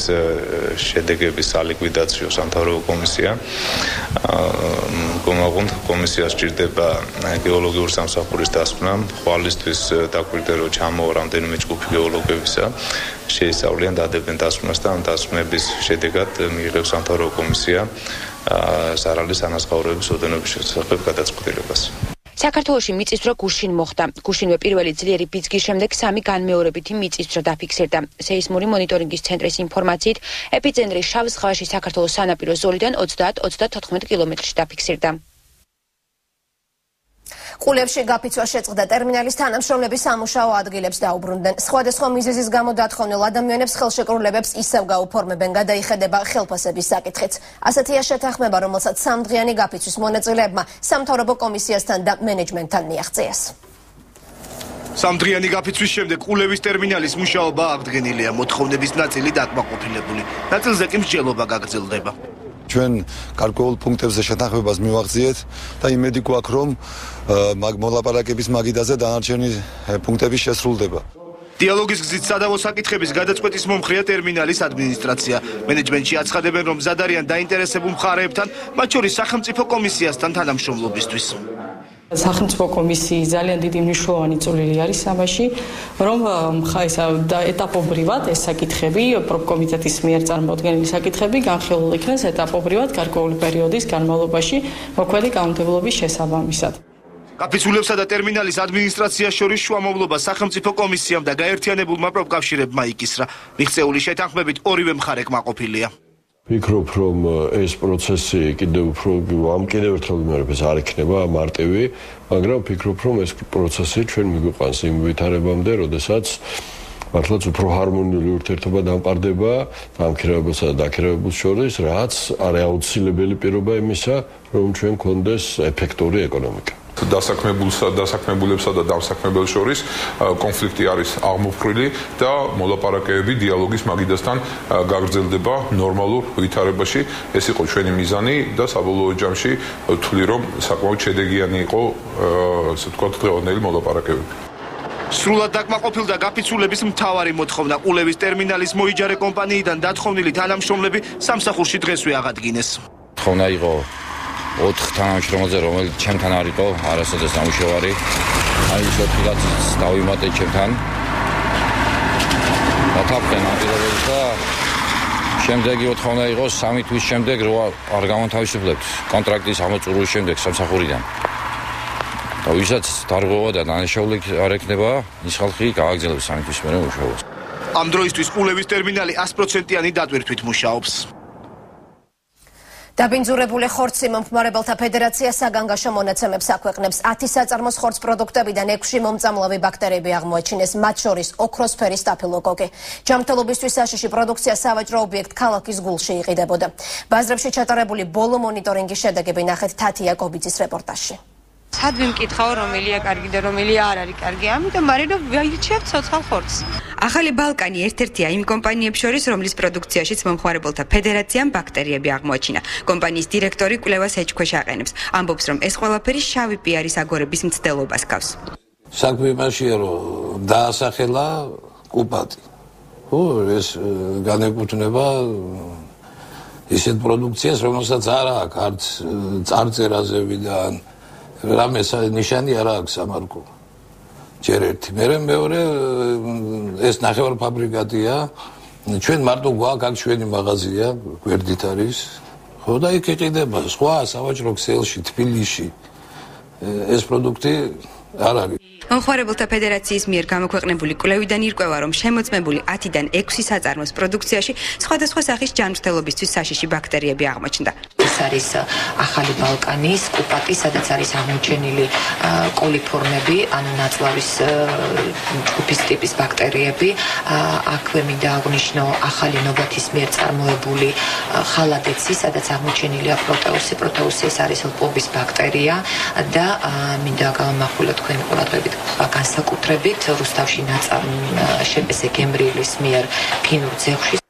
შედეგების სალიკვიდაციო სამთავრობო კომისია. კომისიას სჭირდება გეოლოგიური სამსახურის დასკვნა, ხვალისთვის დაკვირდება ჩამოვა რამდენიმე ჯგუფი გეოლოგებისა, შეისწავლიან დადებენ დასკვნას და ამ დასკვნების შედეგად მიიღებს სამთავრობო კომისია ზარალის ანაზღაურების ოდენობის შესახებ გადაწყვეტილებას. საქართველოში მიწისძვრა გუშინ მოხდა. გუშინვე პირველი ძლიერი ბიძგის შემდეგ 3 განმეორებითი მიწისძვრა დაფიქსირდა. სეისმური მონიტორინგის ცენტრის ინფორმაციით, ეპიცენტრი შავ ზღვაში საქართველოს სანაპირო ზოლიდან 30-34 კილომეტრში დაფიქსირდა. ყულებში გაფიცვა შეწყდა, ტერმინალის თანამშრომლები სამუშაო ადგილებს დაუბრუნდნენ. სხვადასხვა მიზეზის გამო დათხოვნილ ადამიანებს ხელშეკრულებებს ისევ გაუფორმებენ, გადაიხედება ხელფასების საკითხიც. ასეთია შეთანხმება, რომელსაც სამდღიანი გაფიცვის მონაწილეებმა სამთავრობო კომისიასთან და მენეჯმენტთან მიაღწიეს. სამდღიანი გაფიცვის შემდეგ ყულების ტერმინალის მუშაობა აღდგენილია, მოთხოვნების ნაწილი დაკმაყოფილებული. ნაწილზე კი მსჯელობა გაგრძელდება. ჩვენ გარკვეულ პუნქტებზე შეთანხმებას მივაღწიეთ და იმედი გვაქვს, რომ მოლაპარაკების მაგიდაზე დანარჩენი პუნქტები შესრულდება. დიალოგის გზით სადავო საკითხების გადაწყვეტის მომხრეა ტერმინალის ადმინისტრაცია. მენეჯმენტში აცხადებენ, რომ მზად არიან დაინტერესებულ მხარეებთან, მათ შორის სახელმწიფო კომისიასთან თანამშრომლობისთვის. სახელმწიფო კომისიის ძალიან დიდი მნიშვნელოვანი წვლილი არის ამაში, რომ ეტაპობრივად ეს საკითხები, პროფკომიტეტის მიერ წარმოდგენილი საკითხები განხილულ იქნეს ეტაპობრივად გარკვეული პერიოდის განმავლობაში მოქმედი კანონმდებლობის შესაბამისად. გაფიცულებსა და ტერმინალის ადმინისტრაციას შორის შუამავლობა სახელმწიფო კომისიამ და გაერთიანებულმა პროფკავშირებმა იკისრა. მიღწეული შეთანხმებით ორივე მხარე კმაყოფილია. ვფიქრობ, რომ ეს პროცესი კიდევ ერთხელ ვიმეორებს არ იქნება მარტივი, მაგრამ ვფიქრობ, რომ ეს პროცესი ჩვენ მიგვიყვანს იმ ვითარებამდე, როდესაც მართლაც უფრო ჰარმონიული ურთიერთობა დამყარდება დამქირავებელსა და დაქირავებულს შორის, რაც არის აუცილებელი პირობა იმისა, რომ ჩვენ გქონდეს ეფექტური ეკონომიკა. დასაქმებულებსა და დამსაქმებელს შორის კონფლიქტი არის აღმოფხრილი და მოლაპარაკებები დიალოგის მაგიდასთან გაგრძელდება ნორმალურ ვითარებაში. ეს იყო ჩვენი მიზანი და საბოლოო ჯამში ვთვლი, რომ საკმაოდ შედეგიანი იყო, ასე ვთქვათ, დღევანდელი მოლაპარაკებები. სრულად დაკმაყოფილდა გაფიცულების მთავარი მოთხოვნა. ყულების ტერმინალის მოიჯარე კომპანიიდან დათხოვნილი თანამშრომლები სამსახურში დღესვე აღადგინეს. თხოვნა იყო 4 თანამშრომელზე, რომელიც ჩემთან არ იყო არასოდეს ნამუშევარი. აი ის 4 კაცს დავიმატე ჩემთან. დათანხმდნენ ამ პირობებს და შემდეგი მოთხოვნა იყო 3 თვის შემდეგ, რომ არ გამონთავისუფლებთ კონტრაქტის ამოწურვის შემდეგ სამსახურიდან. ვისაც დარღვევა და დანაშაული არ ექნება, ის ხალხი გააგრძელებს სამთვის მერე მუშაობას. ამ დროისთვის ყულების ტერმინალი 100%-იანი დატვირთვით მუშაობს. დაბინძურებული ხორცი მომხმარებელთა ფედერაცია საგანგაშო მონაცემებს აქვეყნებს 10 საწარმოს ხორცს პროდუქტებიდან 6 მომწამლავი ბაქტერიები აღმოაჩინეს, მათ შორის ოქროსფერი სტაფილოკოკი. ჯანმრთელობისთვის საშიში პროდუქცია სავაჭრო ობიექტ ქალაქის გულში იყიდებოდა. ბაზრებში ჩატარებული ბოლო მონიტორინგის შედეგები ნახეთ თათია კობიძის რეპორტაჟში. Სადვი მკითხავ რომელია კარგი და რომელია არ არის კარგი, ამიტომ მარინო ვაიჩევ ცოცხალ ხორცს. ახალი ბალკანი ერთ-ერთია იმ კომპანიებს შორის, რომლის პროდუქციაშიც მომხმარებელთა ფედერაციამ ბაქტერიები აღმოაჩინა. კომპანიის დირექტორი კვლევას ეჭქვეშ აყენებს. ამბობს, რომ ეს ყველაფერი შავი პიარის აგორების მცდელობას გავს. საქმე იმაშია, რომ დაასახელა კუპატი. ხო, ეს განეკუთვნება ისეთ პროდუქციას, რომელსაც არ აქვს არც წარწერაზევიდან რამე ნიშანი არ აქვს სამარკო. ჯერ ერთი, მეორე ეს ნახევარფაბრიკატია. ჩვენ მარტო გვაქვს აქ ჩვენი მაღაზია, გვერდით არის. ხო და იქ იყიდება სხვა სავაჭრო ქსელში, თბილისში. ეს პროდუქტი არ არის. მომხმარებელთა ფედერაციის მიერ გამოქვეყნებული კვლევიდან ირკვევა, რომ შემოწმებული 10-დან 6 საწარმოს პროდუქციაში სხვადასხვა სახის ჯანმრთელობისთვის საშიში ბაქტერიები აღმოჩნდა. ეს არის ახალი ბალკანის კუპატი, სადაც არის აღმოჩენილი კოლიფორმები, ანუ ნაწლავის ჯგუფის ტიპის ბაქტერიები. აქვე მინდა აღვნიშნო ახალი ნობათის მიერ წარმოებული ხალადეცი, სადაც აღმოჩენილია პროტეუსი, ეს არის ლპობის ბაქტერია და მინდა გავამახვილო თქვენი ყურადღებით განსაკუთრებით რუსთავში ნაწარმი შპს გემრიელის მიერ ფინურ ცეხში.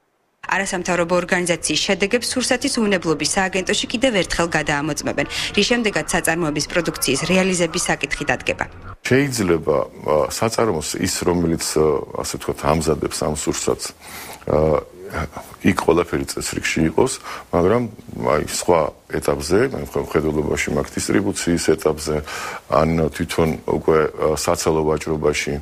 არასამთავრობო ორგანიზაციის შედეგებს სურსათის უვნებლობის სააგენტოში კიდევ ერთხელ გადაამოწმებენ, რის შემდეგაც საწარმოების პროდუქციის რეალიზების საკითხი დადგება. შეიძლება საწარმოს ის, რომელიც ასე ვთქვათ, ამზადებს ამ სურსათს, იქ ყველაფერი წესრიგში იყოს, მაგრამ აი სხვა ეტაპზე, მხედველობაში მაგ დისტრიბუციის ეტაპზე, ან თვითონ უკვე საცალო ვაჭრობაში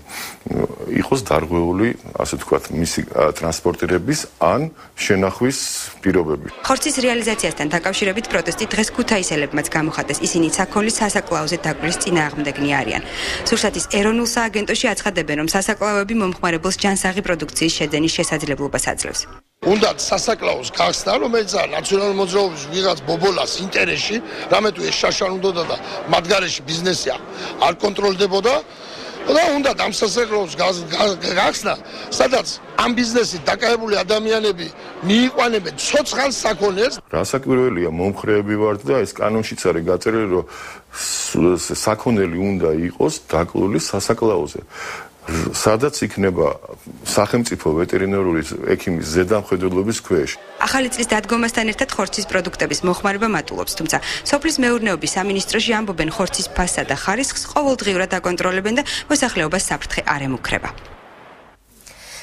იყოს დარღვეული, ასე ვთქვათ, მისი ტრანსპორტირების ან შენახვის პირობები. ხორცის რეალიზაციასთან დაკავშირებით პროტესტი დღეს ქუთაისელებმაც გამოხატეს. ისინი საქონლის სასაკლაოზე დაკვლის წინააღმდეგნი არიან. სურსათის ეროვნულ სააგენტოში აცხადებენ, რომ სასაკლაოები მომხმარებელს ჯანსაღი პროდუქციის შეძენის შესაძლებლობას აძლევს. უნდა სასაკლაოს გახსნა, რომელიც არის ნაციონალური მოძრაობის ვიღაც ბობოლას ინტერესში, რამე თუ ეს შაშან უნდა და მათ გარეშე ბიზნესი არ კონტროლდებოდა და უნდა ამ სასაკლაოს გახსნა, სადაც ამ ბიზნესით დაკავებული ადამიანები მიიყვანებენ ცოცხალ საქონელს. რასაკვირველია, მომხრეები ვართ და ეს კანონშიც არის გაწერილი, რომ საქონელი უნდა იყოს დაკლული სასაკლაოზე. სადაც იქნება სახელმწიფო ვეტერინარული ექიმის ზედამხედველობის ქვეშ. ახალი წლის დადგომასთან ერთად ხორცის პროდუქტების მოხმარება მატულობს, თუმცა სოფლის მეურნეობის სამინისტროში ამბობენ, ხორცის ფასსა და ხარისხს ყოველდღიურად აკონტროლებენ და მოსახლეობას საფრთხე არ ემუქრება.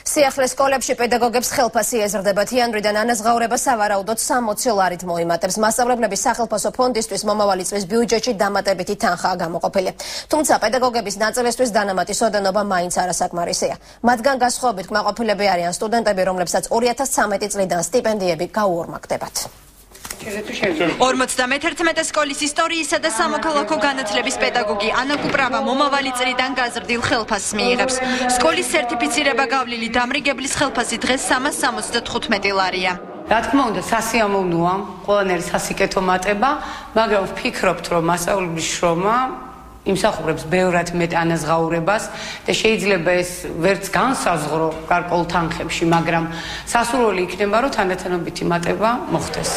სიახლეს სკოლებში პედაგოგებს ხელფასი ეზრდებათ. იანვრიდან ანაზღაურება სავარაუდოდ 60 ლარით მოიმატებს. მასწავლებლების სახელმწიფო ფონდისთვის მომავალი წლის ბიუჯეტში დამატებითი თანხაა გამოყოფილი. თუმცა პედაგოგების ნაწილისთვის დანამატის ოდენობა მაინც არასაკმარისია. მათგან განსხვავებით კმაყოფილები არიან სტუდენტები, რომლებსაც 2013 წლიდან სტიპენდიები გაუორმაგდებათ. 51 სკოლის ისტორიისა და სამოქალაქო განათლების პედაგოგი ანა კუპრავა მომავალი წლიდან გაზრდილ ხელფასს მიიღებს. სკოლის სერტიფიცირება გავლილი დამრიგებლის ხელფასი დღეს 375 ლარია. რა თქმა უნდა, სასიამოვნოა, ყველანაირი სასიკეთო მატება, მაგრამ ვფიქრობთ, რომ მასწავლებლის შრომა იმსახურებს ბევრად მეტ ანაზღაურებას და შეიძლება ეს ვერც განსაზღვრო გარკვეულ თანხებში, მაგრამ სასურველი იქნება, რომ თანდათანობითი მატება მოხდეს.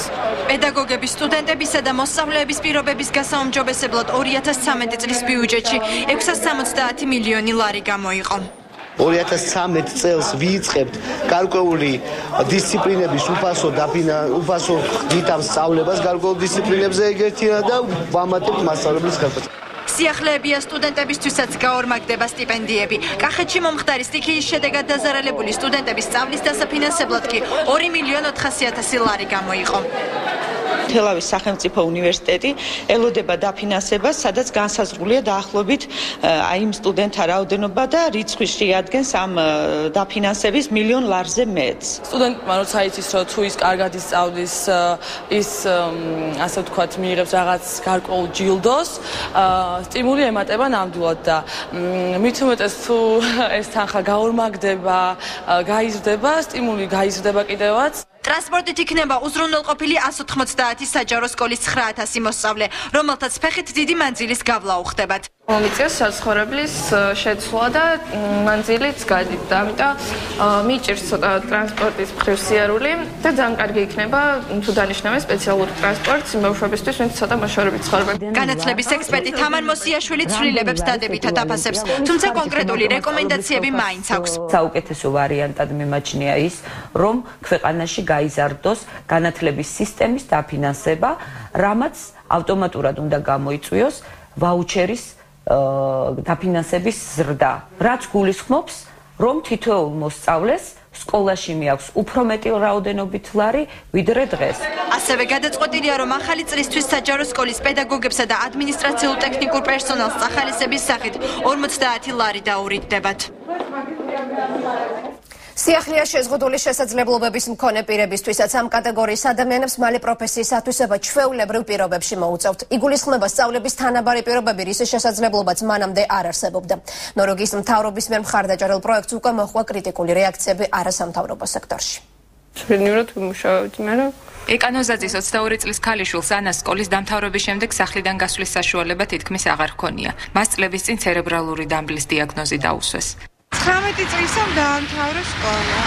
პედაგოგების, სტუდენტებისა და მოსწავლეების პირობების გასაუმჯობესებლად 2013 წლის ბიუჯეტში 670 მილიონი ლარი გამოიყო. 2013 წელს ვიწყებთ გარკვეული დისციპლინების უფასო გიტამ სწავლებას გარკვეულ დისციპლინებზე ეგერთია და ვამატებთ მასწავლებლის ხელფასს. სიახლეებია სტუდენტებისთვისაც გაორმაგდება სტიპენდიები. კახეთში მომხდარი სტიქიის შედეგად დაზარალებული სტუდენტების სწავლის დასაფინანსებლად კი 2,400,000 ლარი გამოიყო. თელავის სახელმწიფო უნივერსიტეტი ელოდება დაფინანსებას, სადაც განსაზღვრულია დაახლოებით აი იმ სტუდენტთა რაოდენობა და რიცხვი შეადგენს ამ დაფინანსების $1,000,000 ლარზე მეტს. სტუდენტმა როცა იცის, რომ თუ ის კარგად ისწავლის, ის ასე ვთქვათ, მიიღებს რაღაც გარკვეულ ჯილდოს, სტიმული ემატება ნამდვილად და მით უმეტეს თუ ეს თანხა გაორმაგდება, გაიზრდება, სტიმული გაიზრდება კიდევაც. ტრანსპორტით იქნება უზრუნველყოფილი 190 საჯარო სკოლის 9,000 მოსწავლე, რომელთაც ფეხით დიდი მანძილის გავლა უხდებათ. მომიწევს საცხოვრებლის შეცვლა და მანძილიც გადით და ამიტომ მიჭირს ცოტა ტრანსპორტის მხრივ სიარული და ძალიან კარგი იქნება თუ დანიშნავენ სპეციალური ტრანსპორტს იმ ბავშვებისთვის, ვინც ცოტა მოშორებით ცხოვრობენ. განათლების ექსპერტი თამარ მოსიაშვილი ცვლილებებს დადებითად აფასებს, თუმცა კონკრეტული რეკომენდაციები მაინც აქვს. საუკეთესო ვარიანტად მიმაჩნია ის, რომ ქვეყანაში გაიზარდოს განათლების სისტემის დაფინანსება, რამაც ავტომატურად უნდა გამოიწვიოს ვაუჩერის დაფინანსების ზრდა, რაც გულისხმობს, რომ თითოეულ მოსწავლეს სკოლაში მიაქვს უფრო მეტი რაოდენობით ლარი, ვიდრე დღეს. ასევე გადაწყვეტილია, რომ ახალი წლისთვის საჯარო სკოლის პედაგოგებსა და ადმინისტრაციულ ტექნიკურ პერსონალს წახალისების სახით 50 ლარი დაურიგდებათ. სიახლეა შეზღუდული შესაძლებლობების მქონე პირებისთვისაც ამ კატეგორიის ადამიანებს მალე პროფესიის ათვისება ჩვეულებრივ პირობებში მოუწევთ. იგულისხმება სწავლების თანაბარი პირობები, რის შესაძლებლობაც მანამდე არ არსებობდა. ნორვეგიის მთავრობის მიერ მხარდაჭერილ პროექტს უკვე მოჰყვა კრიტიკული რეაქციები არასამთავრობო სექტორში. მშვენივრად ვიმუშავებთ, მაგრამ ეკანოზაძის 22 წლის ქალიშვილს ანას სკოლის დამთავრების შემდეგ სახლიდან გასვლის საშუალება თითქმის აღარ ჰქონია. მას წლების წინ ცერებრალური დამბლის დიაგნოზი დაუსვეს. 19 წლისამ დაამთავრა სკოლა.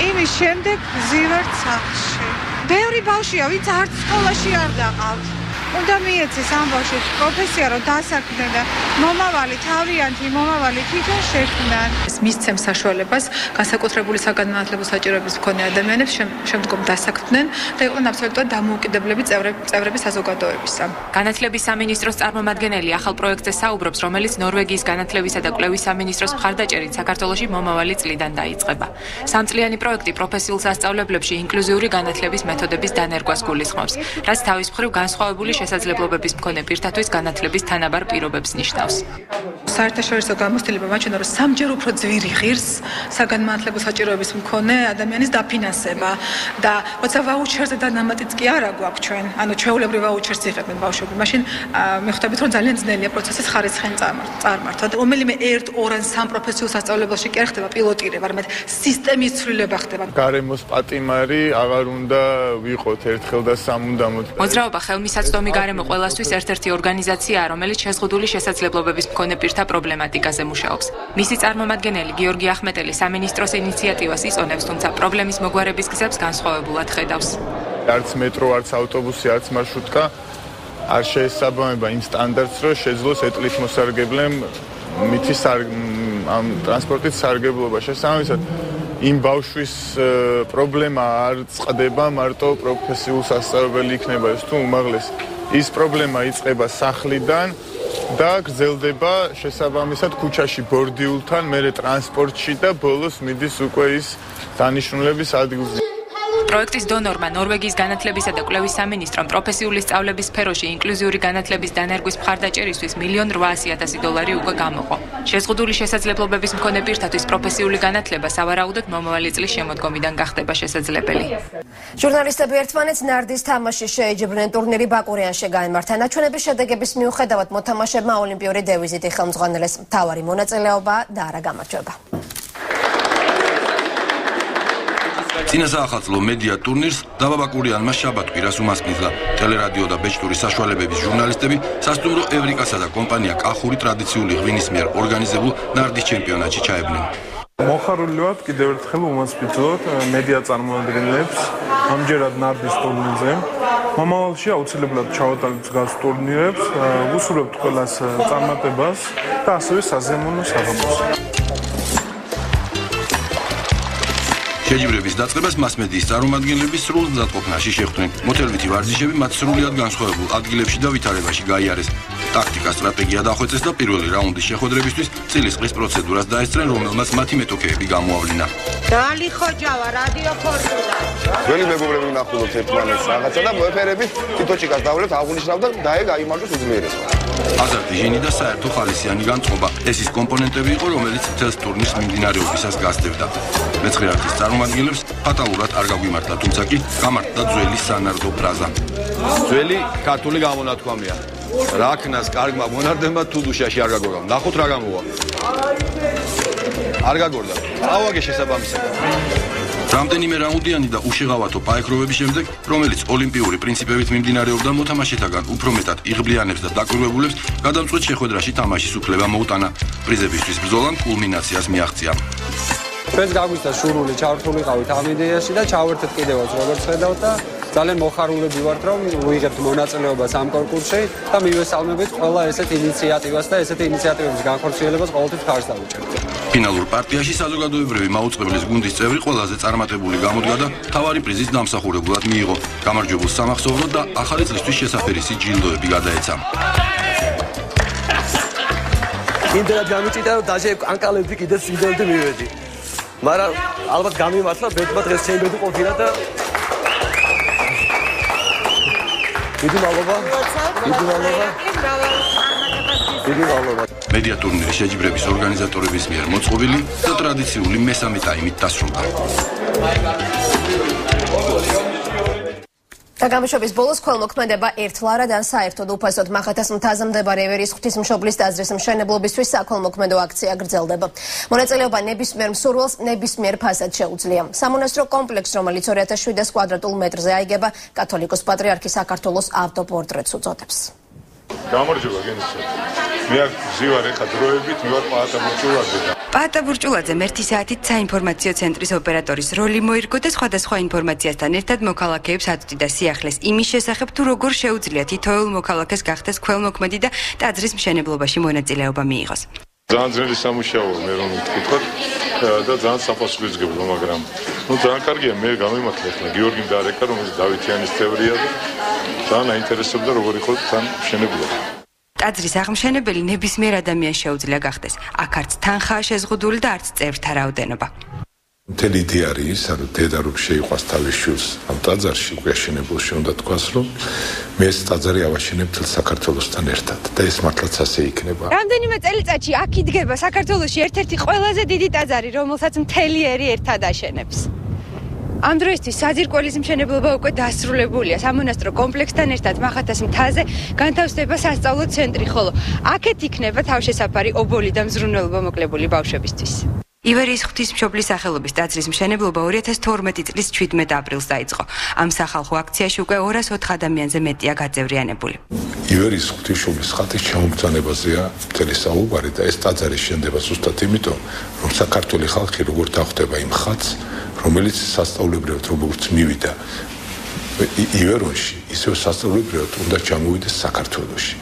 იმის შემდეგ ვზივართ სახლში. ბევრი ბავშვია, ვინც არც სკოლაში არ დაყავთ. უნდა მიეცეს ამ ბავშვებს პროფესია, რომ დასაქმდნენ და მომავალი თავიანთი მომავალი თვითონ შექმნან. ეს მისცემს საშუალებას განსაკუთრებული საგანმანათლებლო საჭიროების მქონე ადამიანებს შემდგომ დასაქმდნენ და იყვნენ აბსოლუტურად დამოუკიდებლები წევრები საზოგადოებისა. განათლების სამინისტროს წარმომადგენელი ახალ პროექტზე საუბრობს, რომელიც ნორვეგიის განათლებისა და კვლევის სამინისტროს მხარდაჭერით საქართველოში მომავალი წლიდან დაიწყება. სამწლიანი პროექტი პროფესიულ სასწავლებლებში ინკლუზიური განათლების მეთოდების დანერგვას გულისხმობს, რაც თავის მხრივ განსხვავებული შესაძლებლობების მქონე პირთათვის განათლების თანაბარ პირობებს ნიშნავს. საერთაშორისო გამოცდილება მაჩვენა, რომ სამჯერ უფრო ძვირი ღირს საგანმანათლებლო საჭიროების მქონე ადამიანის დაფინანსება და როცა ვაუჩერზე დანამატიც კი არა გვაქვს ჩვენ, ანუ ჩვეულებრივ ვაუჩერს იღებენ ბავშვები, მაშინ მიხვდებით, რომ ძალიან ძნელია პროცესის ხარისხიანი წარმართვა. რომელიმე 1, 2 ან 3 პროფესიულ სასწავლებელში კი არ ხდება პილოტირება, არამედ სისტემის ცვლილება ხდება. გარემოს პატიმარი აღარ უნდა ვიყოთ ერთხელ და სამუდამოდ. მოძრაობა ხელმისაწვდომი გარემო ყველასთვის ერთ-ერთი ორგანიზაციაა, რომელიც შეზღუდული შესაძლებლობების მქონე პირთა პრობლემატიკაზე მუშაობს. მისი წარმომადგენელი გიორგი ახმეტელი სამინისტროს ინიციატივას იწონებს, თუმცა პრობლემის მოგვარების გზებს განსხვავებულად ხედავს. არც მეტრო, არც ავტობუსი, არც მარშრუტკა არ შეესაბამება იმ სტანდარტს, რომ შეძლოს ეტლის მოსარგებლემ მითის ამ ტრანსპორტით სარგებლობა. შესაბამისად, იმ ბავშვის პრობლემა არ წყდება მარტო პროფესიულ სასწავლებელი იქნება ეს თუ უმაღლესი. ის პრობლემა იწყება სახლიდან და გრძელდება შესაბამისად ქუჩაში ბორდიულთან, მერე ტრანსპორტში და ბოლოს მიდის უკვე ის დანიშნულების ადგილზე. პროექტის დონორმა ნორვეგიის განათლებისა და კვლევის სამინისტრომ პროფესიული სწავლების სფეროში ინკლუზიური განათლების დანერგვის მხარდაჭერისთვის $1,800,000 უკვე გამოყო. შეზღუდული შესაძლებლობების მქონე პირთათვის პროფესიული განათლება სავარაუდოდ მომავალი წლის შემოდგომიდან გახდება შესაძლებელი. ჟურნალისტები ერთმანეთს ნარდის თამაში შეეჯიბრნენ ტურნირი ბაკურიანში გაიმართა. ნაჩვენების შედეგების მიუხედავად მოთამაშეებმა ოლიმპიური დევიზით ხელმძღვანელეს მთავარი მონაწილეობა და არა გამარჯვება. წინასაახალწლო მედია ტურნირს დაბაბაკურიანმა შაბათ-კვირას უმასპინძლა. ტელერადიო და ბეჭდური საშუალებების ჟურნალისტები სასტუმრო ევრიკასა და კომპანია კახური ტრადიციული ღვინის მიერ ორგანიზებულ ნარდის ჩემპიონატში ჩაებნენ. მოხარული ვართ კიდევ ერთხელ უმასპინძლოთ მედია წარმოადგენლებს ამჯერად ნარდის ტურნირზე. მომავალში აუცილებლად ჩავატარებთ გას ტურნირებს, ვუსურვებთ ყველას წარმატებას და ასევე საზეიმონო საღამოს. შეჯიბრების დაწყებას მასმედიის წარმომადგენლები სრულ მზადყოფნაში შეხვდნენ. მothelviti ვარჯიშები მათ სრულიად განსხვავებულ ადგილებში და ვითარებაში გაიარეს. ტაქტიკა, სტრატეგია დახვეწეს და პირველი რაუნდის შეხვედრებისთვის წილისყრის პროცედურას დაესწრნენ, რომელმაც მათი მეტოქეები გამოავლინა. დალი ხოჯავა რადიო ფორტუნა. ძველი მეგობრები ვნახულობთ ერთმანეთს რაღაცა და მოეფერებით თვითოჭიკას დავლებთ აღუნიშნავ და გაიმარჯვოს უძლიერესობა. აზარტი, ჟენი და საერთო ხალისიანი განწყობა. ეს ის კომპონენტები იყო, რომელიც მთელს ტურნირის მიმდინარეობისას გასდევდა. მეცხრე არხის წარმომადგენლებს ფატალურად არ გაგვიმართლა, თუმცა კი გამართლა ძველი სანარდო ფრაზა. ძველი ქართული გამონათქვამია. რა ქნას კარგმა მონარდებმა თუ დუშაში არ გაგორდა. ნახოთ რა გამოვა. არ გაგორდა. ავაგე შესაბამისად. რამდენიმე რაუნდიანი და უშეღავათო პაექროვების შემდეგ, რომელიც ოლიმპიური პრინციპებით მიმდინარეობდა, მოთამაშეთაგან უფრო მეტად იღბლიანებს და დაკვირვებულებს გადამწყვეტ შეხვედრაში თამაშის უფლება მოუტანა. პრიზებისთვის ბრძოლამ კულმინაციას მიაღწია. ჩვენს გაგვისცა სურვილი ჩავერთულიყავით ამ იდეაში და ჩავერთეთ კიდევაც როგორც ხედავთ და ძალიან მოხარულები ვართ რომ ვიღებთ მონაწილეობას ამ კონკურსში და მივესალმებით ყველა ესეთ ინიციატივას და ესეთი ინიციატივების განხორციელებას ყოველთვის ხარჯს დავუჭერთ. ფინალურ პარტიაში საზოგადოებრივი მაუწყებლის გუნდის წევრი ყველაზე წარმატებული გამოდგა და მთავარი პრიზის დამსახურებულად მიიღო. გამარჯვებულს სამახსოვრო და ახალი წლისთვის შესაფერისი ჯილდოები გადაეცა. იმდენად გამიჭირდა რომ დაჟე ანკალები კიდე სიმდელდი მივედი. მაგრამ ალბათ გამიმართლა ბედმა დღეს ჩემი ბედი ყოფილა და დიდი მადლობა. მედია ტურნირის შეჯიბრების ორგანიზატორების მიერ მოწყობილი და ტრადიციული მესამე ტაიმით დასრულდა. გამშვების ბოლოს ქველმოქმედება ერთლარად ან საერთოდ უფასოდ მახათას მთაზე მდებარე ევერის ღვთისმშობლის ტაძრის მშენებლობისთვის საქველმოქმედო აქცია გრძელდება. მონაწილეობა ნებისმიერ მსურველს ნებისმიერ ფასად შეუძლია. სამონასტრო კომპლექსს, რომელიც 2700 კვადრატულ მეტრზე აიგება, კათოლიკოს პატრიარქი საქართველოს ავტოპორტრეტს უწოდებს. გამარჯობა გენიჩა. მე აქ ზივარ ეხა დროებით, მე ვარ პაატა ბურჭულაძე. პაატა ბურჭულაძე მერტი საათით საინფორმაციო ცენტრის ოპერატორის როლი მოირგო და სხვადასხვა ინფორმაციასთან ერთად მოქალაქეებს აწვდიდა სიახლეს იმის შესახებ, თუ როგორ შეუძლია თითოეულ მოქალაქეს გახდეს ქველმოქმედი და ტაძრის მშენებლობაში მონაწილეობა მიიღოს. ძალიან ძნელი სამუშაოა მე რომ ვთქვით და ძალიან საფასურისგებლო, მაგრამ ძალიან კარგია მე გამიმართლა ახლა გიორგიმ დაარეკა, რომელიც დავითიანის წევრია და ძალიან აინტერესებდა როგორ იყო თან მშენებლობა. ტაძრის აღმშენებელი ნებისმიერ ადამიანს შეუძლია გახდეს. აქ არც თანხაა შეზღუდული და არც წევრთა რაოდენობა. მთელი იდეა არის ის, რომ დედა რომ შეიყვას თავის შვილს ამ ტაძარში უყეშენებულში უნდა თქვას, რომ მე ეს ტაძარი ავაშენებ მთელ საქართველოსთან ერთად და ეს მართლაც ასე იქნება. რამდენიმე წელიწადში აქ იდგება საქართველოში ერთ-ერთი ყველაზე დიდი ტაძარი, რომელსაც მთელი ერი ერთად აშენებს. ამ დროისთვის საძირკველის მშენებლობა უკვე დასრულებულია. სამონასტრო კომპლექსთან ერთად მახათას მთაზე განთავსდება სასწავლო ცენტრი, ხოლო აქეთ იქნება თავშესაფარი ობოლი და მზრუნველობა მოკლებული ბავშვებისთვის. ივერიის ღვთისმშობლის სახელობის ტაძრის მშენებლობა 2012 წლის 17 აპრილს დაიწყო. ამ სახალხო აქციაში უკვე 204 ადამიანზე მეტია გაწევრიანებული. ივერიის ღვთისმშობლის ხატის ჩამობრძანებაზეა მთელი საუბარი და ეს ტაძარი შენდება ზუსტად იმიტომ, რომ საქართველოს ხალხი როგორ დახვდება იმ ხატს, რომელიც სასწავლებრივად როგორც მივიდა ივერონში, ისე სასწავლებრივად უნდა ჩამოვიდეს საქართველოში.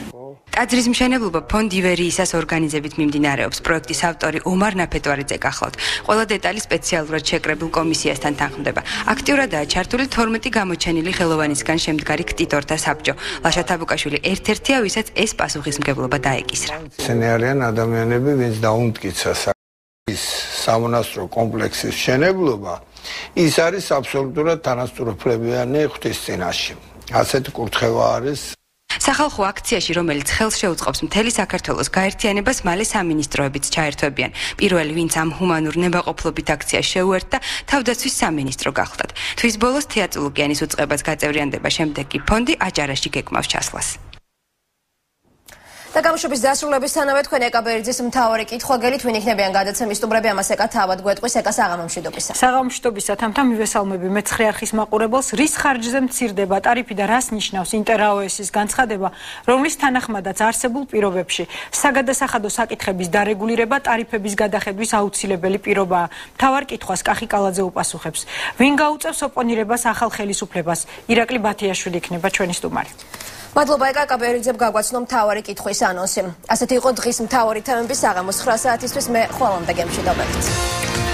ტაძრის მშენებლობა ფონდ ივერიისას ორგანიზებით მიმდინარეობს. პროექტის ავტორი ომარ ნაფეტვარიძე გახლავთ. ყველა დეტალი სპეციალურად შეკრებილ კომისიასთან თანხმდება. აქტიურადაა ჩართული 12 გამოჩენილი ხელოვანისგან შემდგარი ქტიტორთა საბჭო. ლაშა თაბუკაშვილი ერთ-ერთია, ვისაც ეს პასუხისმგებლობა დაეკისრა. ესენი არიან ადამიანები, ვინც დაუმტკიცა ის სამონასტრო კომპლექსის მშენებლობა, ის არის აბსოლუტურად თანასწორუფლებიანი ღვთის წინაშე. ასეთი კურთხევა არის. სახალხო აქციაში, რომელიც ხელს შეუწყობს მთელი საქართველოს გაერთიანებას, მალე სამინისტროებიც ჩაერთვებიან. პირველი, ვინც ამ ჰუმანურ ნებაყოფლობით აქციაში შეუერთდა, თავდაცვის სამინისტრო გახლდათ. თვის ბოლოს თეატ ლუკიანის უწყებას გაწევრიანდება, შემდეგ კი ფონდი აჭარაში გეკმავს ჩასვლას. და გამშვების დასრულებისთანავე თქვენ ეკაბერიძის მთავარი კითხვა გელით, ვინ იქნებიან გადაცემის სტუმრები, ამას ეკა თავად გვეტყვის, ეკა საღამომშვიდობისა. საღამომშვიდობისა თამთა მივესალმები მეცხრე არხის მაყურებელს, რის ხარჯზე მცირდება ტარიფი და რას ნიშნავს ინტერაოესის განცხადება, რომლის თანახმადაც არსებულ პირობებში საგადასახადო საკითხების დარეგულირება ტარიფების გადახედვის აუცილებელი პირობაა. მთავარ კითხვას კახი კალაძე უპასუხებს. ვინ გაუწევს ოპონირებას ახალ ხელისუფლებას? ირაკლი ბათიაშვილი იქნება ჩვენი სტუმარი. მადლობა ეკა კაბერიძემ გაგვაცნო მთავარი კითხვის ანონსი. ასეთი იყო დღის მთავარი თემები საღამოს 9 საათისთვის. მე ხვალამდე გემშვიდობებით.